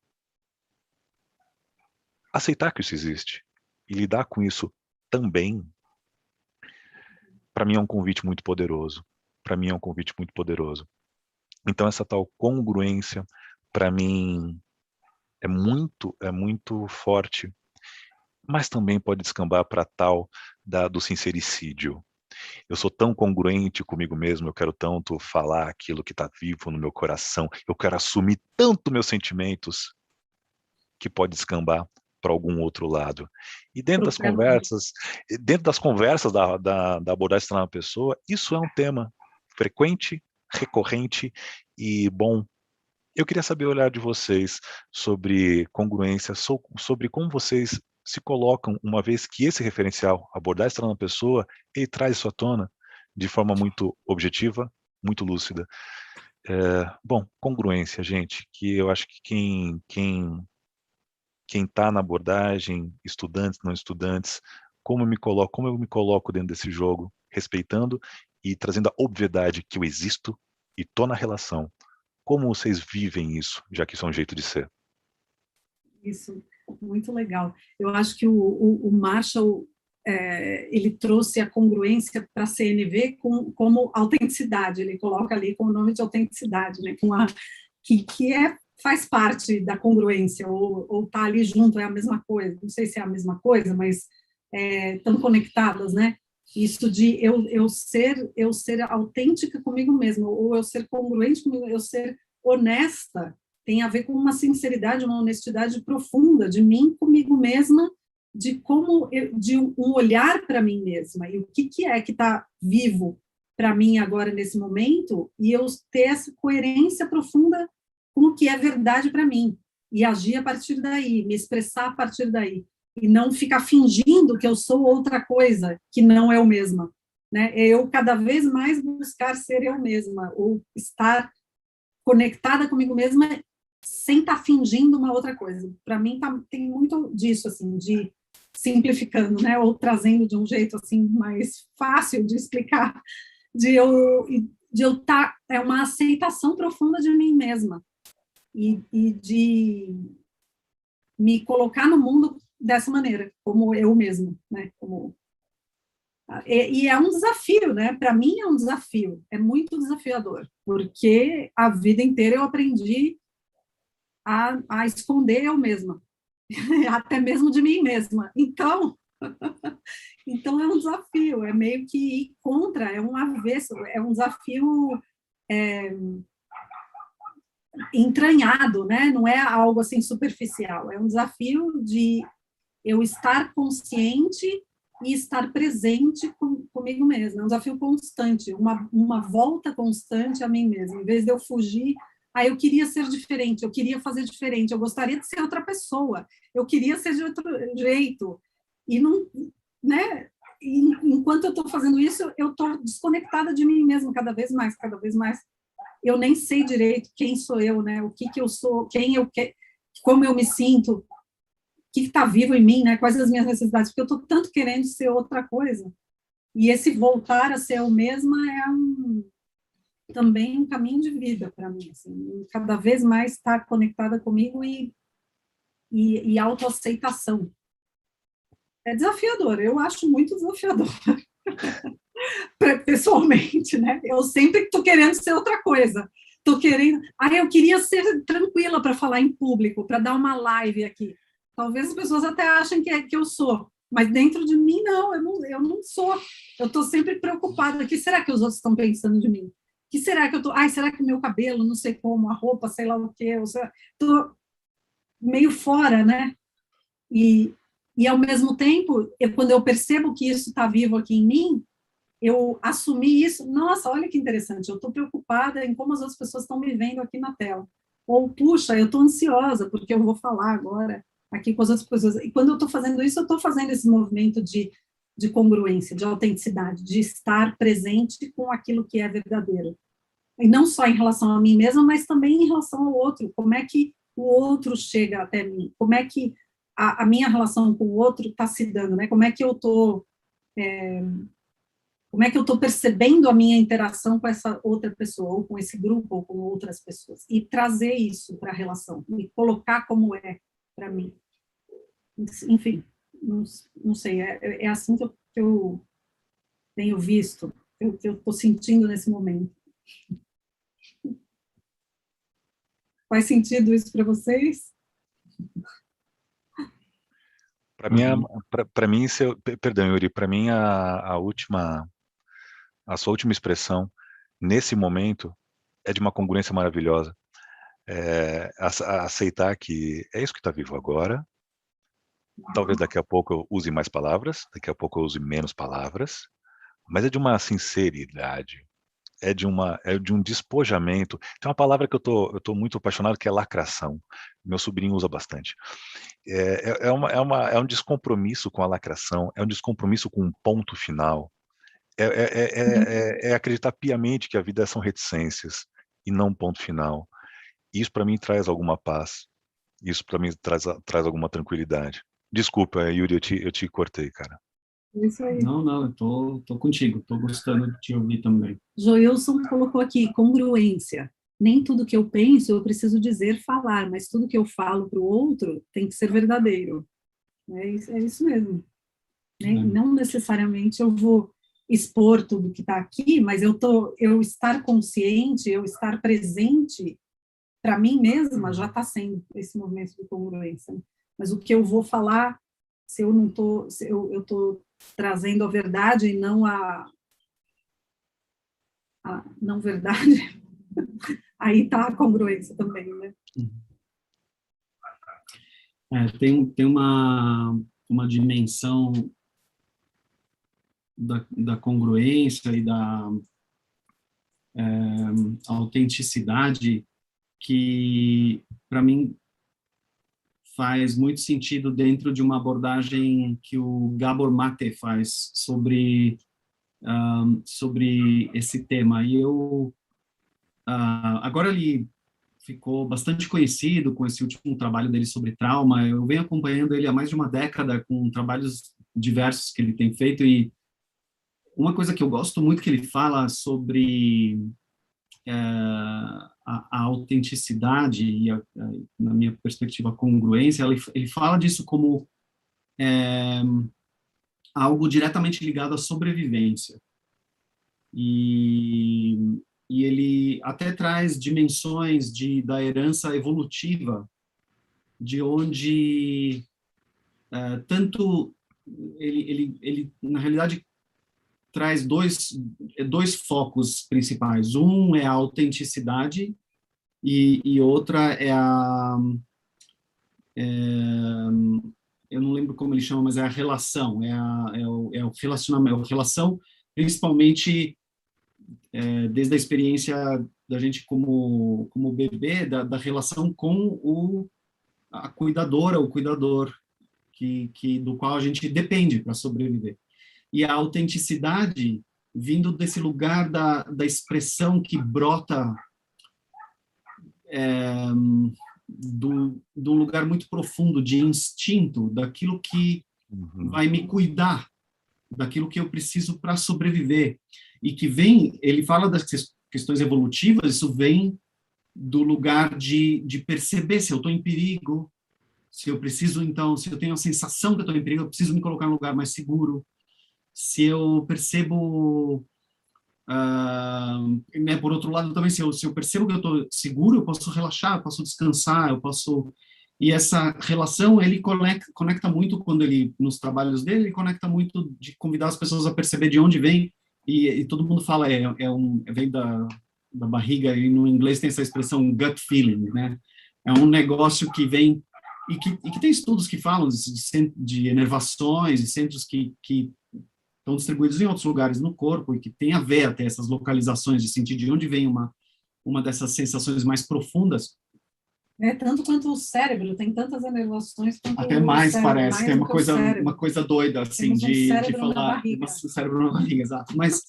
aceitar que isso existe e lidar com isso também, para mim é um convite muito poderoso. Para mim é um convite muito poderoso. Então essa tal congruência, para mim, é muito forte, mas também pode descambar para tal do sincericídio. Eu sou tão congruente comigo mesmo, eu quero tanto falar aquilo que está vivo no meu coração, eu quero assumir tanto meus sentimentos, que pode descambar para algum outro lado. E dentro das conversas da abordagem na pessoa, isso é um tema frequente, recorrente e bom. Eu queria saber o olhar de vocês sobre congruência, sobre como vocês se colocam, uma vez que esse referencial, abordar essa na pessoa, ele traz isso à tona de forma muito objetiva, muito lúcida. Bom, congruência, gente, que eu acho que quem quem está na abordagem, estudantes, não estudantes, como eu me coloco dentro desse jogo, respeitando e trazendo a obviedade que eu existo e estou na relação. Como vocês vivem isso, já que isso é um jeito de ser? Isso, muito legal. Eu acho que o Marshall, ele trouxe a congruência para a CNV como autenticidade, ele coloca ali com o nome de autenticidade, né, faz parte da congruência, ou tá ali junto, é a mesma coisa, não sei se é a mesma coisa, mas estão conectadas, né? Isso de eu ser autêntica comigo mesma, ou eu ser congruente comigo, eu ser honesta, tem a ver com uma sinceridade, uma honestidade profunda de mim comigo mesma, de um olhar para mim mesma, e o que é que está vivo para mim agora nesse momento, e eu ter essa coerência profunda com o que é verdade para mim, e agir a partir daí, me expressar a partir daí, e não ficar fingindo que eu sou outra coisa, que não é eu mesma, né? Eu cada vez mais buscar ser eu mesma, ou estar conectada comigo mesma, sem estar fingindo uma outra coisa. Para mim, tem muito disso, assim, de simplificando, né? Ou trazendo de um jeito, assim, mais fácil de explicar, de eu estar, é uma aceitação profunda de mim mesma, e de me colocar no mundo dessa maneira, como eu mesma, né? E é um desafio, né? Para mim é um desafio, é muito desafiador, porque a vida inteira eu aprendi a esconder eu mesma, até mesmo de mim mesma. Então, é um desafio, é meio que ir contra, é um avesso, é um desafio entranhado, né? Não é algo assim superficial, é um desafio de eu estar consciente e estar presente comigo mesma, é um desafio constante, uma volta constante a mim mesma, em vez de eu fugir, eu queria ser diferente, eu queria fazer diferente, eu gostaria de ser outra pessoa, eu queria ser de outro jeito, e não, né, enquanto eu estou fazendo isso, eu estou desconectada de mim mesma cada vez mais, eu nem sei direito quem sou eu, né, o que eu sou, como eu me sinto, o que está vivo em mim, né? Quais as minhas necessidades, porque eu estou tanto querendo ser outra coisa. E esse voltar a ser eu mesma também um caminho de vida para mim, assim, cada vez mais estar conectada comigo e autoaceitação. É desafiador, eu acho muito desafiador, pessoalmente, né? Eu sempre estou querendo ser outra coisa. Estou querendo... eu queria ser tranquila para falar em público, para dar uma live aqui. Talvez as pessoas até achem que eu sou, mas dentro de mim, não, eu não sou. Eu estou sempre preocupada. O que será que os outros estão pensando de mim? O que será que eu estou... será que o meu cabelo, não sei como, a roupa, sei lá o quê? Estou meio fora, né? E, ao mesmo tempo, quando eu percebo que isso está vivo aqui em mim, eu assumi isso, nossa, olha que interessante, eu estou preocupada em como as outras pessoas estão me vendo aqui na tela. Ou, puxa, eu estou ansiosa, porque eu vou falar agora aqui com as outras pessoas. E quando eu estou fazendo isso, eu estou fazendo esse movimento de congruência, de autenticidade, de estar presente com aquilo que é verdadeiro. E não só em relação a mim mesma, mas também em relação ao outro. Como é que o outro chega até mim? Como é que a minha relação com o outro está se dando, né? Como é que eu estou percebendo a minha interação com essa outra pessoa, ou com esse grupo, ou com outras pessoas, e trazer isso para a relação, e colocar como é para mim. Enfim, não sei, é assim que eu tenho visto, que eu estou sentindo nesse momento. Faz sentido isso para vocês? Para mim, perdão, Yuri, para mim a sua última expressão nesse momento é de uma congruência maravilhosa. Aceitar que é isso que está vivo agora. Talvez daqui a pouco eu use mais palavras, daqui a pouco eu use menos palavras, mas é de uma sinceridade, é de um despojamento. Tem uma palavra que eu tô muito apaixonado, que é lacração. Meu sobrinho usa bastante. É um descompromisso com a lacração, é um descompromisso com um ponto final. É acreditar piamente que a vida são reticências e não um ponto final. Isso para mim traz alguma paz. isso para mim traz alguma tranquilidade. Desculpa, Yuri, eu te cortei, cara. Isso aí. Não, eu tô contigo, tô gostando de te ouvir também. Joilson colocou aqui, congruência. Nem tudo que eu penso eu preciso dizer, falar, mas tudo que eu falo para o outro tem que ser verdadeiro. É isso mesmo. Não necessariamente eu vou expor tudo que está aqui, mas eu estar consciente, eu estar presente, para mim mesma, já está sendo esse movimento de congruência. Mas o que eu vou falar, se eu não estou, se eu estou trazendo a verdade e não a não verdade, aí está a congruência também, né? Tem uma dimensão da congruência e da autenticidade que, para mim, faz muito sentido dentro de uma abordagem que o Gabor Mate faz sobre esse tema. E agora ele ficou bastante conhecido com esse último trabalho dele sobre trauma. Eu venho acompanhando ele há mais de uma década com trabalhos diversos que ele tem feito, e uma coisa que eu gosto muito que ele fala sobre a autenticidade e, na minha perspectiva, a congruência, ele fala disso como algo diretamente ligado à sobrevivência. E ele até traz dimensões da herança evolutiva, de onde tanto ele na realidade traz dois focos principais. Um é a autenticidade e outra é eu não lembro como ele chama, mas é a relação, é o relacionamento, a relação, principalmente desde a experiência da gente como bebê, da relação com a cuidadora, o cuidador, do qual a gente depende para sobreviver. E a autenticidade vindo desse lugar da expressão que brota do lugar muito profundo de instinto, daquilo que vai me cuidar, daquilo que eu preciso para sobreviver. E que ele fala das questões evolutivas, isso vem do lugar de perceber se eu estou em perigo, se eu tenho a sensação que eu estou em perigo, eu preciso me colocar num lugar mais seguro. Se eu percebo, por outro lado também, se eu percebo que eu estou seguro, eu posso relaxar, eu posso descansar, E essa relação, ele conecta muito, nos trabalhos dele, ele conecta muito de convidar as pessoas a perceber de onde vem, e todo mundo fala, vem da barriga, e no inglês tem essa expressão gut feeling, né? É um negócio que vem, e que tem estudos que falam de inervações, e centros que estão distribuídos em outros lugares no corpo, e que tem a ver até essas localizações, de sentir de onde vem uma dessas sensações mais profundas. Tanto quanto o cérebro, tem tantas inervações quanto até mais cérebro, parece, mais que é uma coisa doida, assim, de falar, o cérebro na barriga, exato. Mas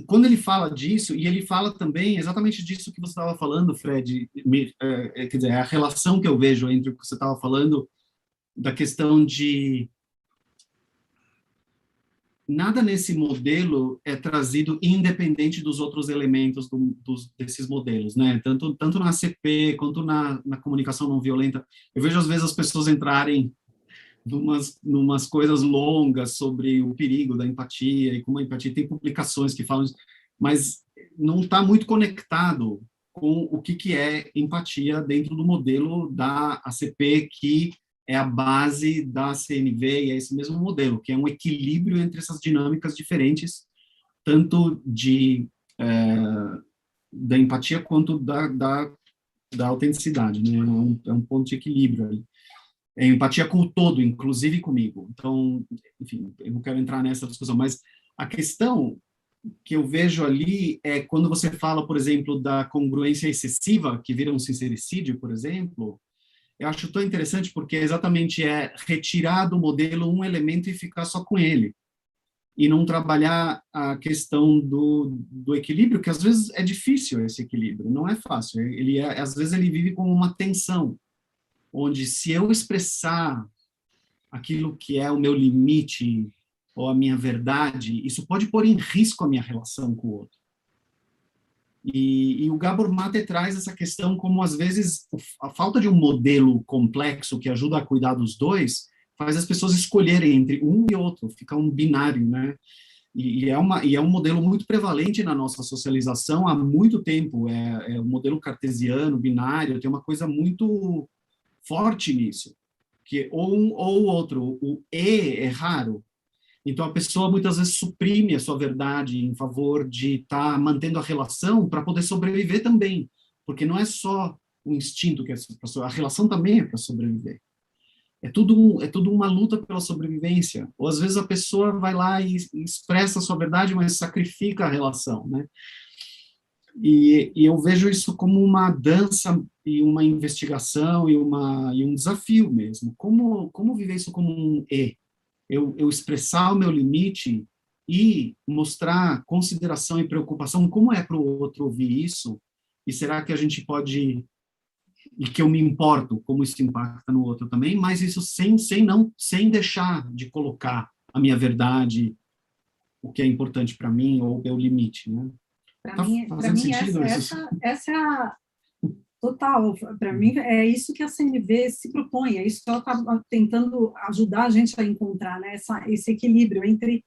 quando ele fala disso, e ele fala também exatamente disso que você estava falando, Fred, quer dizer, a relação que eu vejo entre o que você estava falando, da questão de nada nesse modelo é trazido independente dos outros elementos desses modelos, né? Tanto na ACP quanto na comunicação não violenta. Eu vejo, às vezes, as pessoas entrarem numas coisas longas sobre o perigo da empatia e como a empatia. Tem publicações que falam, mas não está muito conectado com o que é empatia dentro do modelo da ACP, que é a base da CNV, e é esse mesmo modelo, que é um equilíbrio entre essas dinâmicas diferentes, tanto da empatia quanto da autenticidade, né? É um ponto de equilíbrio ali. É empatia com o todo, inclusive comigo. Então, enfim, eu não quero entrar nessa discussão, mas a questão que eu vejo ali é quando você fala, por exemplo, da congruência excessiva, que vira um sincericídio, por exemplo. Eu acho tão interessante porque exatamente retirar do modelo um elemento e ficar só com ele. E não trabalhar a questão do equilíbrio, que às vezes é difícil esse equilíbrio, não é fácil. Às vezes ele vive como uma tensão onde se eu expressar aquilo que é o meu limite ou a minha verdade, isso pode pôr em risco a minha relação com o outro. E o Gabor Mate traz essa questão como, às vezes, a falta de um modelo complexo que ajuda a cuidar dos dois faz as pessoas escolherem entre um e outro, fica um binário, né? E é um modelo muito prevalente na nossa socialização há muito tempo, é o modelo cartesiano, binário, tem uma coisa muito forte nisso, que ou um ou o outro, o E é raro. Então, a pessoa muitas vezes suprime a sua verdade em favor de estar mantendo a relação para poder sobreviver também. Porque não é só o instinto que é a relação também é para sobreviver. É tudo uma luta pela sobrevivência. Ou, às vezes, a pessoa vai lá e expressa a sua verdade, mas sacrifica a relação, né? E eu vejo isso como uma dança e uma investigação e um desafio mesmo. Como viver isso como um E? Eu expressar o meu limite e mostrar consideração e preocupação, como é para o outro ouvir isso, e será que a gente pode, e que eu me importo, como isso impacta no outro também, mas isso sem deixar de colocar a minha verdade, o que é importante para mim, ou o meu limite, né? Para mim, essa é a total. Para mim, é isso que a CNV se propõe, é isso que ela está tentando ajudar a gente a encontrar, né? Esse equilíbrio entre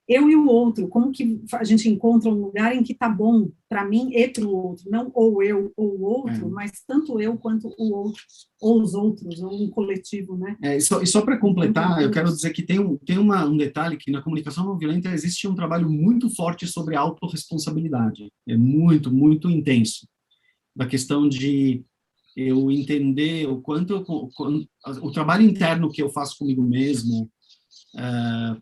eu e o outro, como que a gente encontra um lugar em que está bom para mim e para o outro, não ou eu ou o outro, mas tanto eu quanto o outro, ou os outros, ou um coletivo, né? E só para completar, eu quero dizer que tem um detalhe que na comunicação não violenta existe um trabalho muito forte sobre autorresponsabilidade, é muito, muito intenso, da questão de eu entender o quanto o trabalho interno que eu faço comigo mesmo,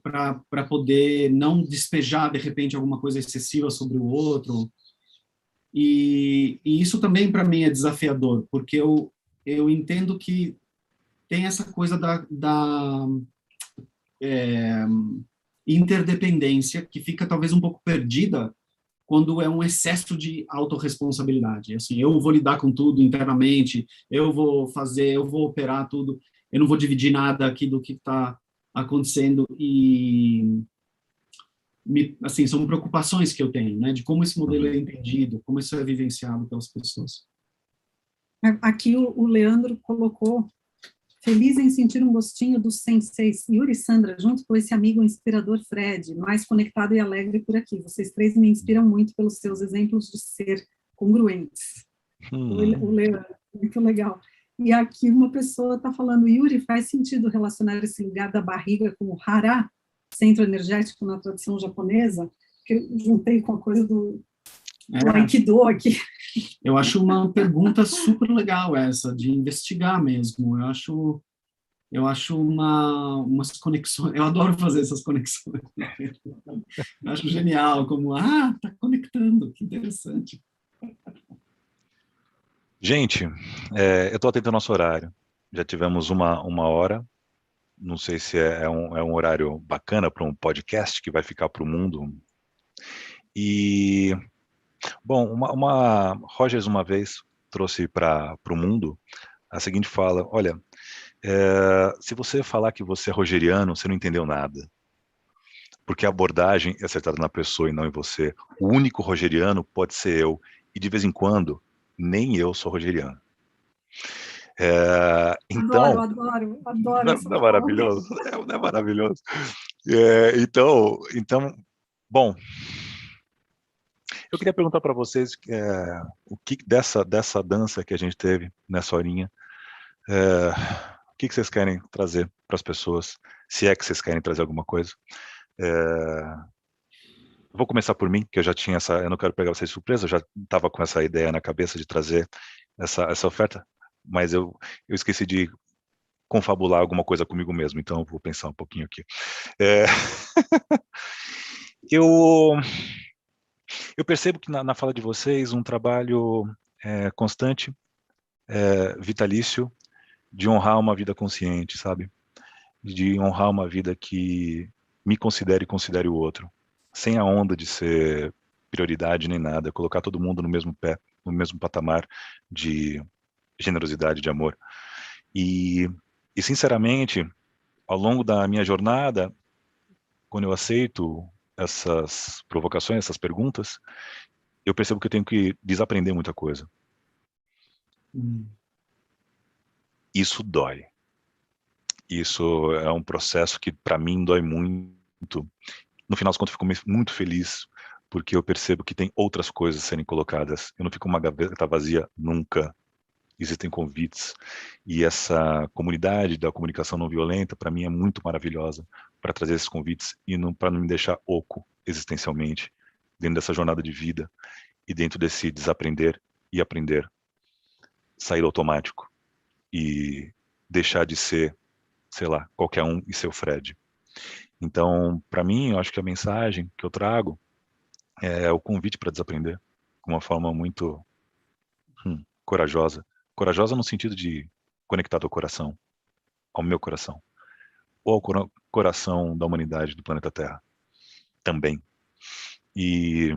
para poder não despejar de repente alguma coisa excessiva sobre o outro, e isso também para mim é desafiador, porque eu entendo que tem essa coisa da interdependência que fica talvez um pouco perdida quando é um excesso de autorresponsabilidade. Assim, eu vou lidar com tudo internamente, eu vou operar tudo, eu não vou dividir nada aqui do que está acontecendo, e assim, são preocupações que eu tenho, né, de como esse modelo é entendido, como isso é vivenciado pelas pessoas. Aqui o Leandro colocou: feliz em sentir um gostinho dos senseis Yuri e Sandra, junto com esse amigo inspirador Fred, mais conectado e alegre por aqui. Vocês três me inspiram muito pelos seus exemplos de ser congruentes. O Leandro, muito legal. E aqui uma pessoa está falando: Yuri, faz sentido relacionar esse lugar da barriga com o hara, centro energético na tradição japonesa, que eu juntei com a coisa do Aikido aqui. Eu acho uma pergunta super legal essa, de investigar mesmo. Eu acho umas conexões, eu adoro fazer essas conexões. Eu acho genial, como, tá conectando, que interessante. Gente, eu estou atento ao nosso horário. Já tivemos uma hora. Não sei se é um horário bacana para um podcast que vai ficar para o mundo. E, bom, Rogers uma vez trouxe para o mundo a seguinte fala: olha, se você falar que você é rogeriano, você não entendeu nada. Porque a abordagem é acertada na pessoa e não em você. O único rogeriano pode ser eu. E de vez em quando, nem eu sou rogeriano. Então, Adoro. Não é maravilhoso? Não é maravilhoso? Então, bom, eu queria perguntar para vocês o que dessa dança que a gente teve nessa horinha, o que vocês querem trazer para as pessoas, se é que vocês querem trazer alguma coisa. Vou começar por mim, que eu já tinha eu não quero pegar vocês de surpresa, eu já estava com essa ideia na cabeça de trazer essa oferta, mas eu esqueci de confabular alguma coisa comigo mesmo, então eu vou pensar um pouquinho aqui. Eu percebo que na fala de vocês um trabalho constante, vitalício, de honrar uma vida consciente, sabe? De honrar uma vida que me considere e considere o outro, sem a onda de ser prioridade nem nada, colocar todo mundo no mesmo patamar de generosidade, de amor. E sinceramente, ao longo da minha jornada, quando eu aceito essas provocações, essas perguntas, eu percebo que eu tenho que desaprender muita coisa. Isso dói. Isso é um processo que, para mim, dói muito. No final das contas, eu fico muito feliz, porque eu percebo que tem outras coisas a serem colocadas. Eu não fico uma gaveta vazia nunca. Existem convites. E essa comunidade da comunicação não violenta, para mim, é muito maravilhosa para trazer esses convites e para não me deixar oco existencialmente dentro dessa jornada de vida e dentro desse desaprender e aprender. Sair automático e deixar de ser, sei lá, qualquer um e ser o Fred. Então, para mim, eu acho que a mensagem que eu trago é o convite para desaprender, de uma forma muito corajosa. Corajosa no sentido de conectado ao coração, ao meu coração, ou ao coração da humanidade, do planeta Terra, também. E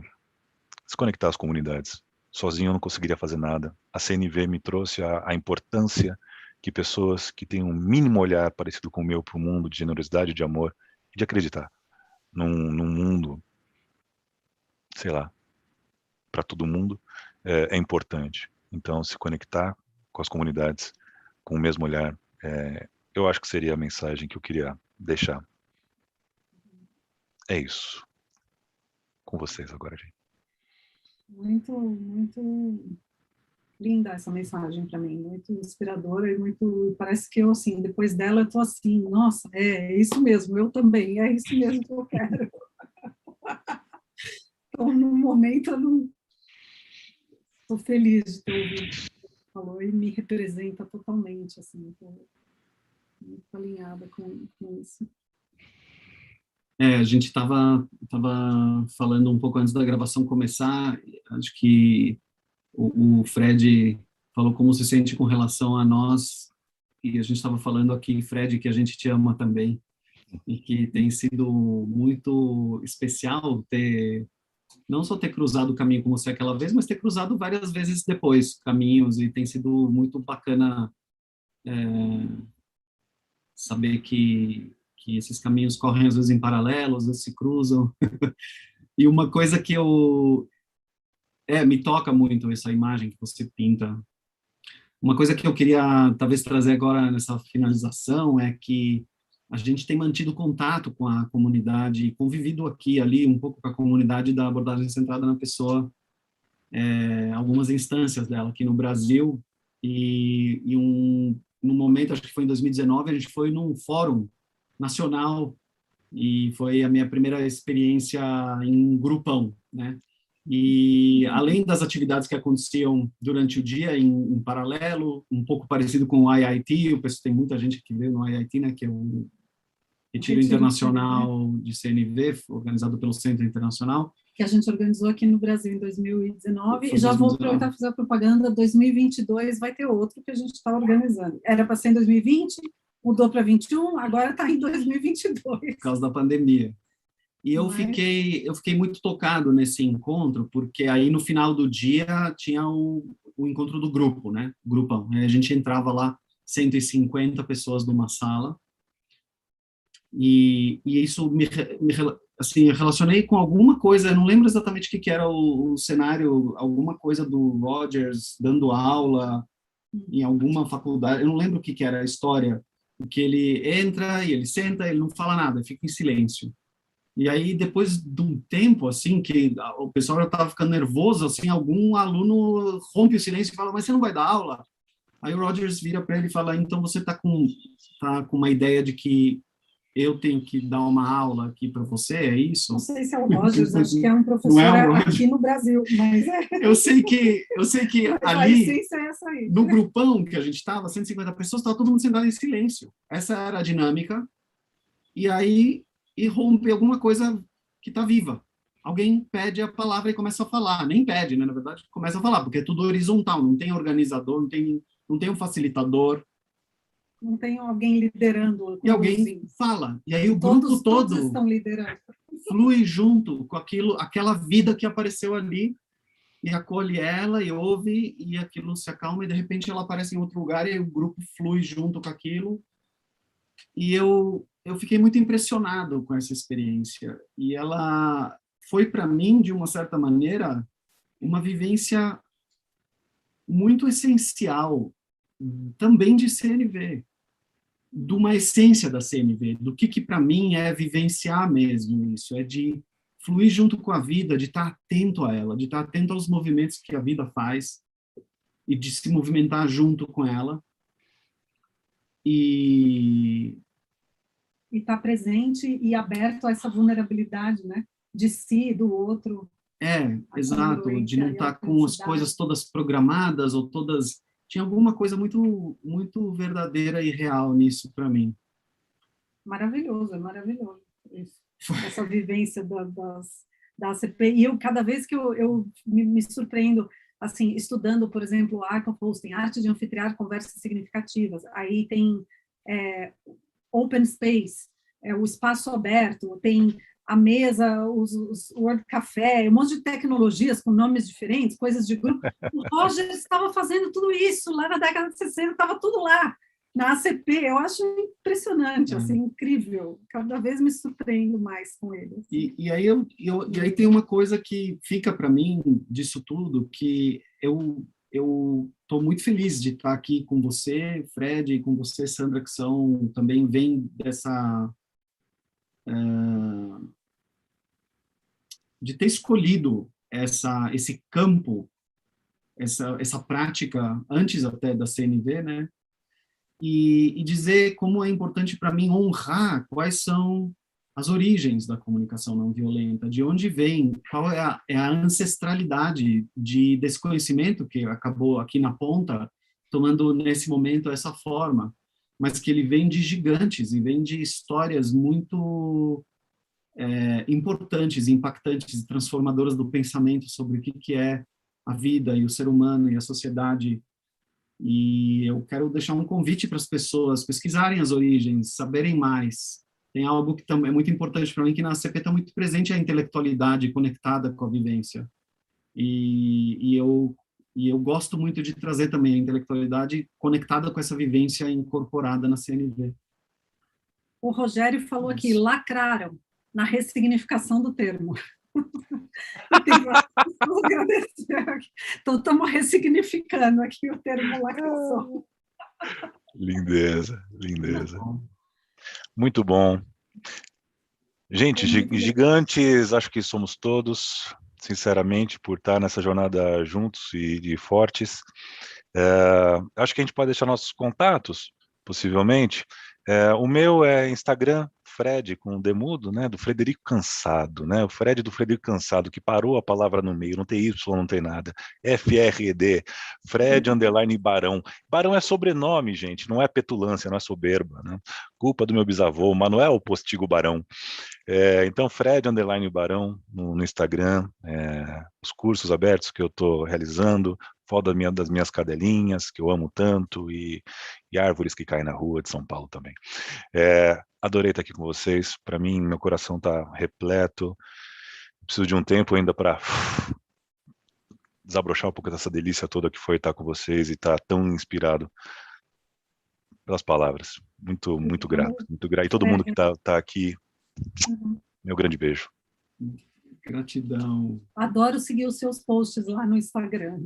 se conectar às comunidades. Sozinho eu não conseguiria fazer nada. A CNV me trouxe a importância que pessoas que têm um mínimo olhar parecido com o meu para o mundo, de generosidade, de amor, e de acreditar num mundo, sei lá, para todo mundo, é importante. Então, se conectar com as comunidades, com o mesmo olhar, eu acho que seria a mensagem que eu queria deixar. É isso. Com vocês agora, gente. Muito, muito linda essa mensagem para mim, muito inspiradora e muito, parece que eu, assim, depois dela eu tô assim, nossa, é isso mesmo, eu também, é isso mesmo que eu quero. Então, no momento, eu não estou feliz de ter ouvido o que você falou e me representa totalmente, assim, estou muito alinhada com isso. A gente estava falando um pouco antes da gravação começar, acho que o Fred falou como se sente com relação a nós, e a gente estava falando aqui, Fred, que a gente te ama também, e que tem sido muito especial não só ter cruzado o caminho com você aquela vez, mas ter cruzado várias vezes depois caminhos, e tem sido muito bacana saber que esses caminhos correm às vezes em paralelo, às vezes se cruzam. E uma coisa que me toca muito essa imagem que você pinta. Uma coisa que eu queria talvez trazer agora nessa finalização é que a gente tem mantido contato com a comunidade, convivido aqui ali um pouco com a comunidade da abordagem centrada na pessoa, algumas instâncias dela aqui no Brasil, e num momento, acho que foi em 2019, a gente foi num fórum nacional, e foi a minha primeira experiência em grupão, né? E além das atividades que aconteciam durante o dia em paralelo, um pouco parecido com o IIT, tem muita gente que veio no IIT, né, que é o Retiro Internacional de CNV, organizado pelo Centro Internacional. Que a gente organizou aqui no Brasil em 2019, e já vou aproveitar para fazer a propaganda, 2022 vai ter outro que a gente está organizando. Era para ser em 2020, mudou para 21, agora está em 2022. Por causa da pandemia. E eu fiquei muito tocado nesse encontro, porque aí no final do dia tinha o encontro do grupo, né? Grupão. A gente entrava lá, 150 pessoas numa sala, e isso assim, eu relacionei com alguma coisa, eu não lembro exatamente o que era o cenário, alguma coisa do Rogers dando aula em alguma faculdade, eu não lembro o que era a história, porque ele entra e ele senta, ele não fala nada, fica em silêncio. E aí, depois de um tempo, assim, que o pessoal já estava ficando nervoso, assim, algum aluno rompe o silêncio e fala, mas você não vai dar aula? Aí o Rogers vira para ele e fala, então você está com uma ideia de que eu tenho que dar uma aula aqui para você, é isso? Não sei se é o Rogers, acho que é um professor aqui no Brasil, mas Eu sei que ali, a essência é essa aí. No grupão que a gente estava, 150 pessoas, estava todo mundo sentado em silêncio. Essa era a dinâmica. E aí rompe alguma coisa que está viva. Alguém pede a palavra e começa a falar. Nem pede, né? Na verdade, começa a falar, porque é tudo horizontal, não tem organizador, não tem um facilitador. Não tem alguém liderando. E alguém fala. E aí o grupo todo todos estão liderando. Flui junto com aquela vida que apareceu ali. e acolhe ela e ouve, e aquilo se acalma, e de repente ela aparece em outro lugar e o grupo flui junto com aquilo. E eu fiquei muito impressionado com essa experiência. E ela foi, para mim, de uma certa maneira, uma vivência muito essencial também de CNV, de uma essência da CNV, do que para mim é vivenciar mesmo isso, é de fluir junto com a vida, de estar atento a ela, de estar atento aos movimentos que a vida faz e de se movimentar junto com ela. E estar presente e aberto a essa vulnerabilidade, né? De si, do outro. Exato, de não estar com as coisas todas programadas ou todas... Tinha alguma coisa muito, muito verdadeira e real nisso para mim. Maravilhoso, é maravilhoso isso. Essa vivência da ACP. E eu, cada vez que eu me surpreendo, assim, estudando, por exemplo, Art of Hosting, arte de anfitriar conversas significativas, aí tem open space, o espaço aberto, tem a mesa, os Word Café, um monte de tecnologias com nomes diferentes, coisas de grupo. O Roger estava fazendo tudo isso lá na década de 60, estava tudo lá, na ACP. Eu acho impressionante, assim, incrível. Cada vez me surpreendo mais com ele. Assim. E aí tem uma coisa que fica para mim disso tudo, que eu estou muito feliz de estar aqui com você, Fred, e com você, Sandra, que também vem dessa... de ter escolhido esse campo, essa prática, antes até da CNV, né? E dizer como é importante para mim honrar quais são as origens da comunicação não violenta, de onde vem, qual é a ancestralidade desse conhecimento que acabou aqui na ponta, tomando nesse momento essa forma, mas que ele vem de gigantes e vem de histórias muito importantes, impactantes e transformadoras do pensamento sobre o que é a vida e o ser humano e a sociedade. E eu quero deixar um convite para as pessoas pesquisarem as origens, saberem mais. Tem algo que é muito importante para mim, que na ACP está muito presente a intelectualidade conectada com a vivência. E eu gosto muito de trazer também a intelectualidade conectada com essa vivência incorporada na CNV. O Rogério falou aqui, lacraram na ressignificação do termo. Tem várias pessoas agradecendo aqui. Então, estamos ressignificando aqui o termo lacração. Lindeza, lindeza. Muito bom. Gente, gigantes, acho que somos todos, sinceramente, por estar nessa jornada juntos e fortes. Acho que a gente pode deixar nossos contatos, possivelmente. O meu é Instagram, Fred, com o demudo, né, do Frederico Cansado, né, o Fred do Frederico Cansado, que parou a palavra no meio, não tem Y, não tem nada, FRED, Fred _ Barão. Barão é sobrenome, gente, não é petulância, não é soberba, né, culpa do meu bisavô, Manuel Postigo Barão. Então, Fred _ Barão no Instagram, os cursos abertos que eu estou realizando, foto das minhas cadelinhas, que eu amo tanto, e árvores que caem na rua de São Paulo também. Adorei estar aqui com vocês. Para mim, meu coração está repleto. Preciso de um tempo ainda para desabrochar um pouco dessa delícia toda que foi estar com vocês e estar tão inspirado pelas palavras. Muito, muito grato. Muito grato. E todo mundo que está aqui, meu grande beijo. Gratidão. Adoro seguir os seus posts lá no Instagram,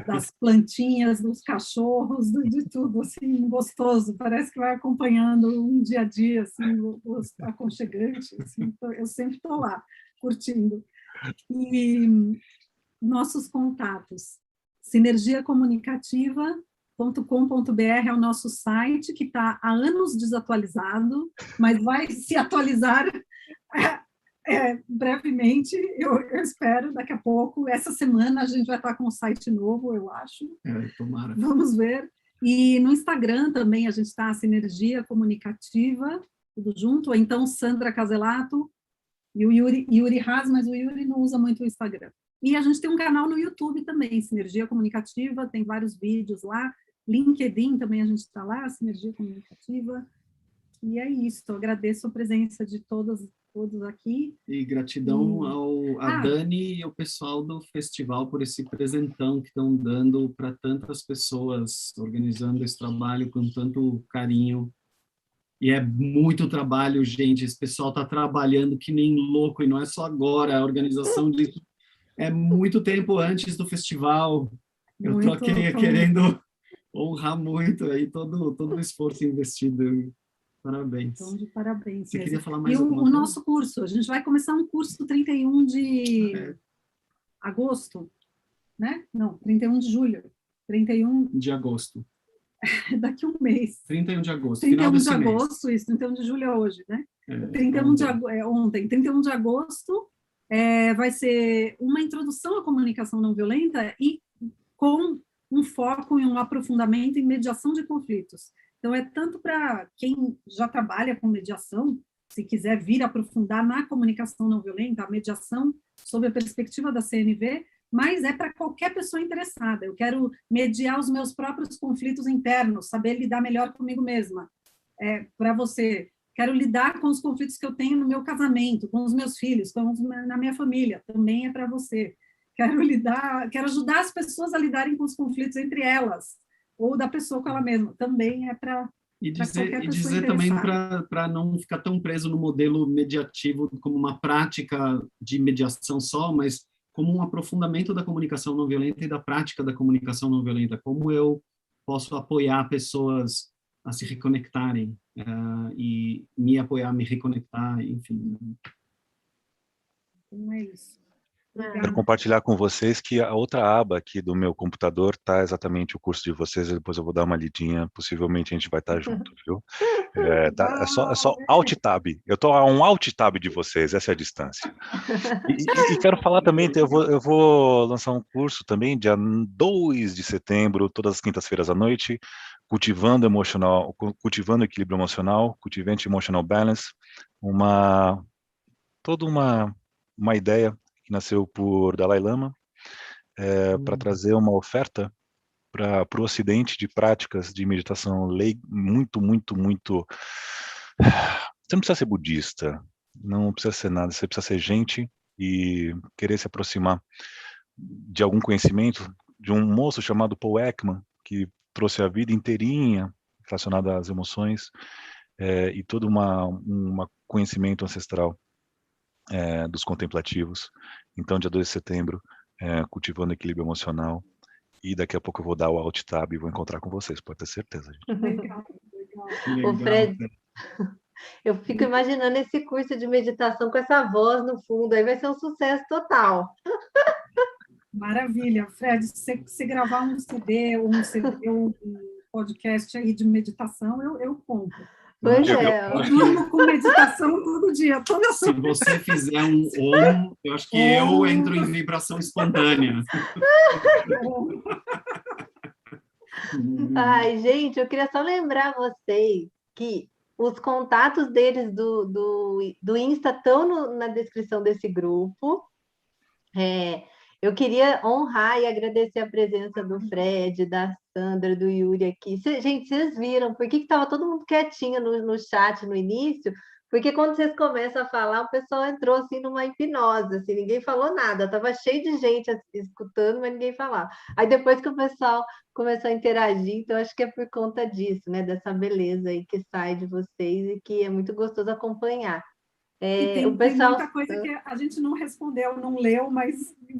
das plantinhas, dos cachorros, de tudo, assim, gostoso. Parece que vai acompanhando um dia a dia, assim, aconchegante. Assim, eu sempre estou lá, curtindo. E nossos contatos. sinergiacomunicativa.com.br é o nosso site, que está há anos desatualizado, mas vai se atualizar brevemente, eu espero, daqui a pouco. Essa semana a gente vai estar com um site novo, eu acho. Tomara. Vamos ver. E no Instagram também a gente está, Sinergia Comunicativa, tudo junto, ou então Sandra Caselato e o Yuri Haas, mas o Yuri não usa muito o Instagram. E a gente tem um canal no YouTube também, Sinergia Comunicativa, tem vários vídeos lá. LinkedIn também a gente está lá, Sinergia Comunicativa. E é isso, eu agradeço a presença de todas todos aqui. E gratidão a Dani e ao pessoal do festival por esse presentão que estão dando para tantas pessoas, organizando esse trabalho com tanto carinho. E é muito trabalho, gente. Esse pessoal está trabalhando que nem louco, e não é só agora. A organização disso é muito tempo antes do festival. Eu estou aqui querendo honrar muito aí todo o esforço investido. Parabéns. Então, de parabéns. Você mesmo. queria falar mais e alguma o coisa? nosso curso, a gente vai começar um curso 31 de agosto, né? Não, 31 de julho. 31 de agosto. Daqui um mês. 31 de agosto, 31 final desse de mês. agosto, isso, 31 de julho é hoje, né? 31 de agosto vai ser uma introdução à comunicação não violenta e com um foco e um aprofundamento em mediação de conflitos. Então, é tanto para quem já trabalha com mediação, se quiser vir aprofundar na comunicação não violenta, a mediação sob a perspectiva da CNV, mas é para qualquer pessoa interessada. Eu quero mediar os meus próprios conflitos internos, saber lidar melhor comigo mesma. Para você, quero lidar com os conflitos que eu tenho no meu casamento, com os meus filhos, na minha família, também é para você. Quero ajudar as pessoas a lidarem com os conflitos entre elas, ou da pessoa com ela mesma, também é para qualquer pessoa dizer também para não ficar tão preso no modelo mediativo como uma prática de mediação só, mas como um aprofundamento da comunicação não violenta e da prática da comunicação não violenta, como eu posso apoiar pessoas a se reconectarem e me apoiar a me reconectar, enfim. Então é isso. Quero compartilhar com vocês que a outra aba aqui do meu computador está exatamente o curso de vocês, e depois eu vou dar uma lidinha, possivelmente a gente vai estar junto, viu? É só Alt Tab, eu estou a um Alt Tab de vocês, essa é a distância. E quero falar também, eu vou lançar um curso também, dia 2 de setembro, todas as quintas-feiras à noite, cultivando equilíbrio emocional, Cultivate Emotional Balance, toda uma ideia que nasceu por Dalai Lama, para trazer uma oferta para o Ocidente de práticas de meditação muito, muito, muito... Você não precisa ser budista, não precisa ser nada, você precisa ser gente e querer se aproximar de algum conhecimento de um moço chamado Paul Ekman, que trouxe a vida inteirinha relacionada às emoções e todo um conhecimento ancestral dos contemplativos. Então, dia 2 de setembro, cultivando equilíbrio emocional, e daqui a pouco eu vou dar o Alt Tab e vou encontrar com vocês, pode ter certeza, gente. Legal. O Fred, eu fico imaginando esse curso de meditação com essa voz no fundo, aí vai ser um sucesso total. Maravilha, Fred, se você gravar um CD, um podcast aí de meditação, eu compro. Pois Eu durmo com meditação todo dia. Se você fizer um OM, eu acho que eu entro em vibração espontânea. Ai, gente, eu queria só lembrar vocês que os contatos deles do Insta estão na descrição desse grupo. Eu queria honrar e agradecer a presença do Fred, da Sandra, do Yuri aqui. Gente, vocês viram por que estava todo mundo quietinho no chat no início? Porque quando vocês começam a falar, o pessoal entrou assim numa hipnose, assim, ninguém falou nada, estava cheio de gente escutando, mas ninguém falava. Aí depois que o pessoal começou a interagir, então acho que é por conta disso, né? Dessa beleza aí que sai de vocês e que é muito gostoso acompanhar. Tem muita coisa que a gente não respondeu, não leu, mas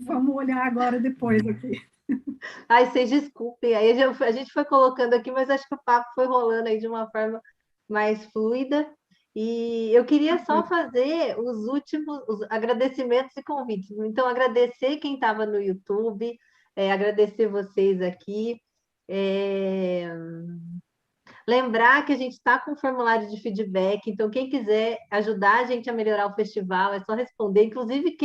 vamos olhar agora depois aqui. Ai, vocês desculpem, aí a gente foi colocando aqui, mas acho que o papo foi rolando aí de uma forma mais fluida. E eu queria só fazer os últimos agradecimentos e convites. Então, agradecer quem estava no YouTube, agradecer vocês aqui. Lembrar que a gente está com um formulário de feedback, então quem quiser ajudar a gente a melhorar o festival, é só responder. Inclusive,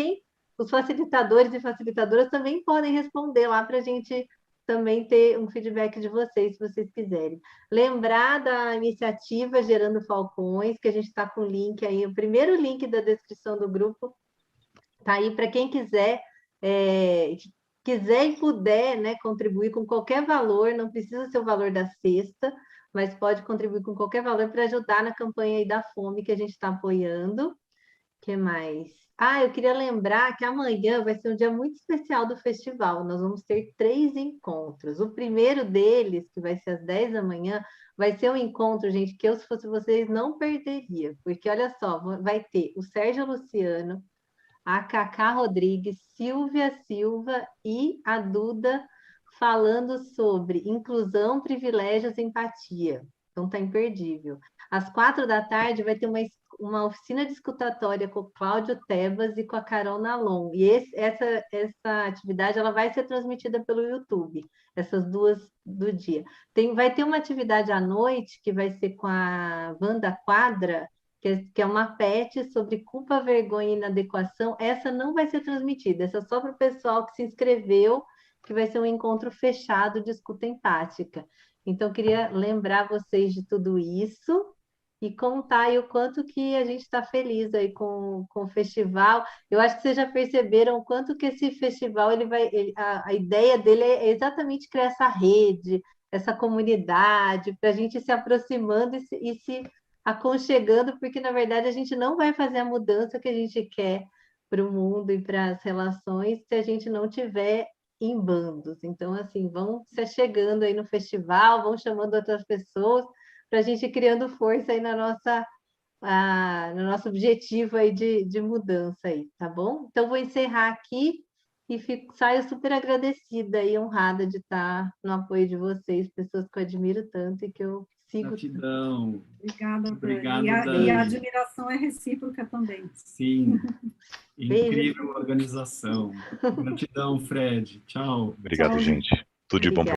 os facilitadores e facilitadoras também podem responder lá para a gente também ter um feedback de vocês, se vocês quiserem. Lembrar da iniciativa Gerando Falcões, que a gente está com o link aí, o primeiro link da descrição do grupo está aí para quem quiser e puder, né, contribuir com qualquer valor, não precisa ser o valor da cesta, mas pode contribuir com qualquer valor para ajudar na campanha aí da fome que a gente está apoiando, que mais? Ah, eu queria lembrar que amanhã vai ser um dia muito especial do festival. Nós vamos ter 3 encontros. O primeiro deles, que vai ser às 10 da manhã, vai ser um encontro, gente, que eu, se fosse vocês, não perderia. Porque, olha só, vai ter o Sérgio Luciano, a Cacá Rodrigues, Silvia Silva e a Duda falando sobre inclusão, privilégios e empatia. Então, tá imperdível. Às 4 da tarde vai ter uma oficina de escutatória com o Cláudio Tebas e com a Carol Nalon. E essa atividade ela vai ser transmitida pelo YouTube, essas duas do dia. Vai ter uma atividade à noite que vai ser com a Wanda Quadra, que é uma PET sobre culpa, vergonha e inadequação. Essa não vai ser transmitida, essa é só para o pessoal que se inscreveu, que vai ser um encontro fechado de escuta empática. Então, queria lembrar vocês de tudo isso e contar aí o quanto que a gente está feliz aí com o festival. Eu acho que vocês já perceberam o quanto que esse festival, a ideia dele é exatamente criar essa rede, essa comunidade, para a gente se aproximando e se aconchegando, porque, na verdade, a gente não vai fazer a mudança que a gente quer para o mundo e para as relações se a gente não tiver em bandos. Então, assim, vão se chegando aí no festival, vão chamando outras pessoas para a gente ir criando força aí no nosso objetivo aí de mudança aí, tá bom? Então, vou encerrar aqui e saio super agradecida e honrada de estar no apoio de vocês, pessoas que eu admiro tanto e que eu sigo. Gratidão. Obrigada, Obrigado, Dani. E a admiração é recíproca também. Sim. Beijo. Incrível organização. Gratidão, Fred. Tchau. Obrigado, Tchau. gente. Tudo de bom para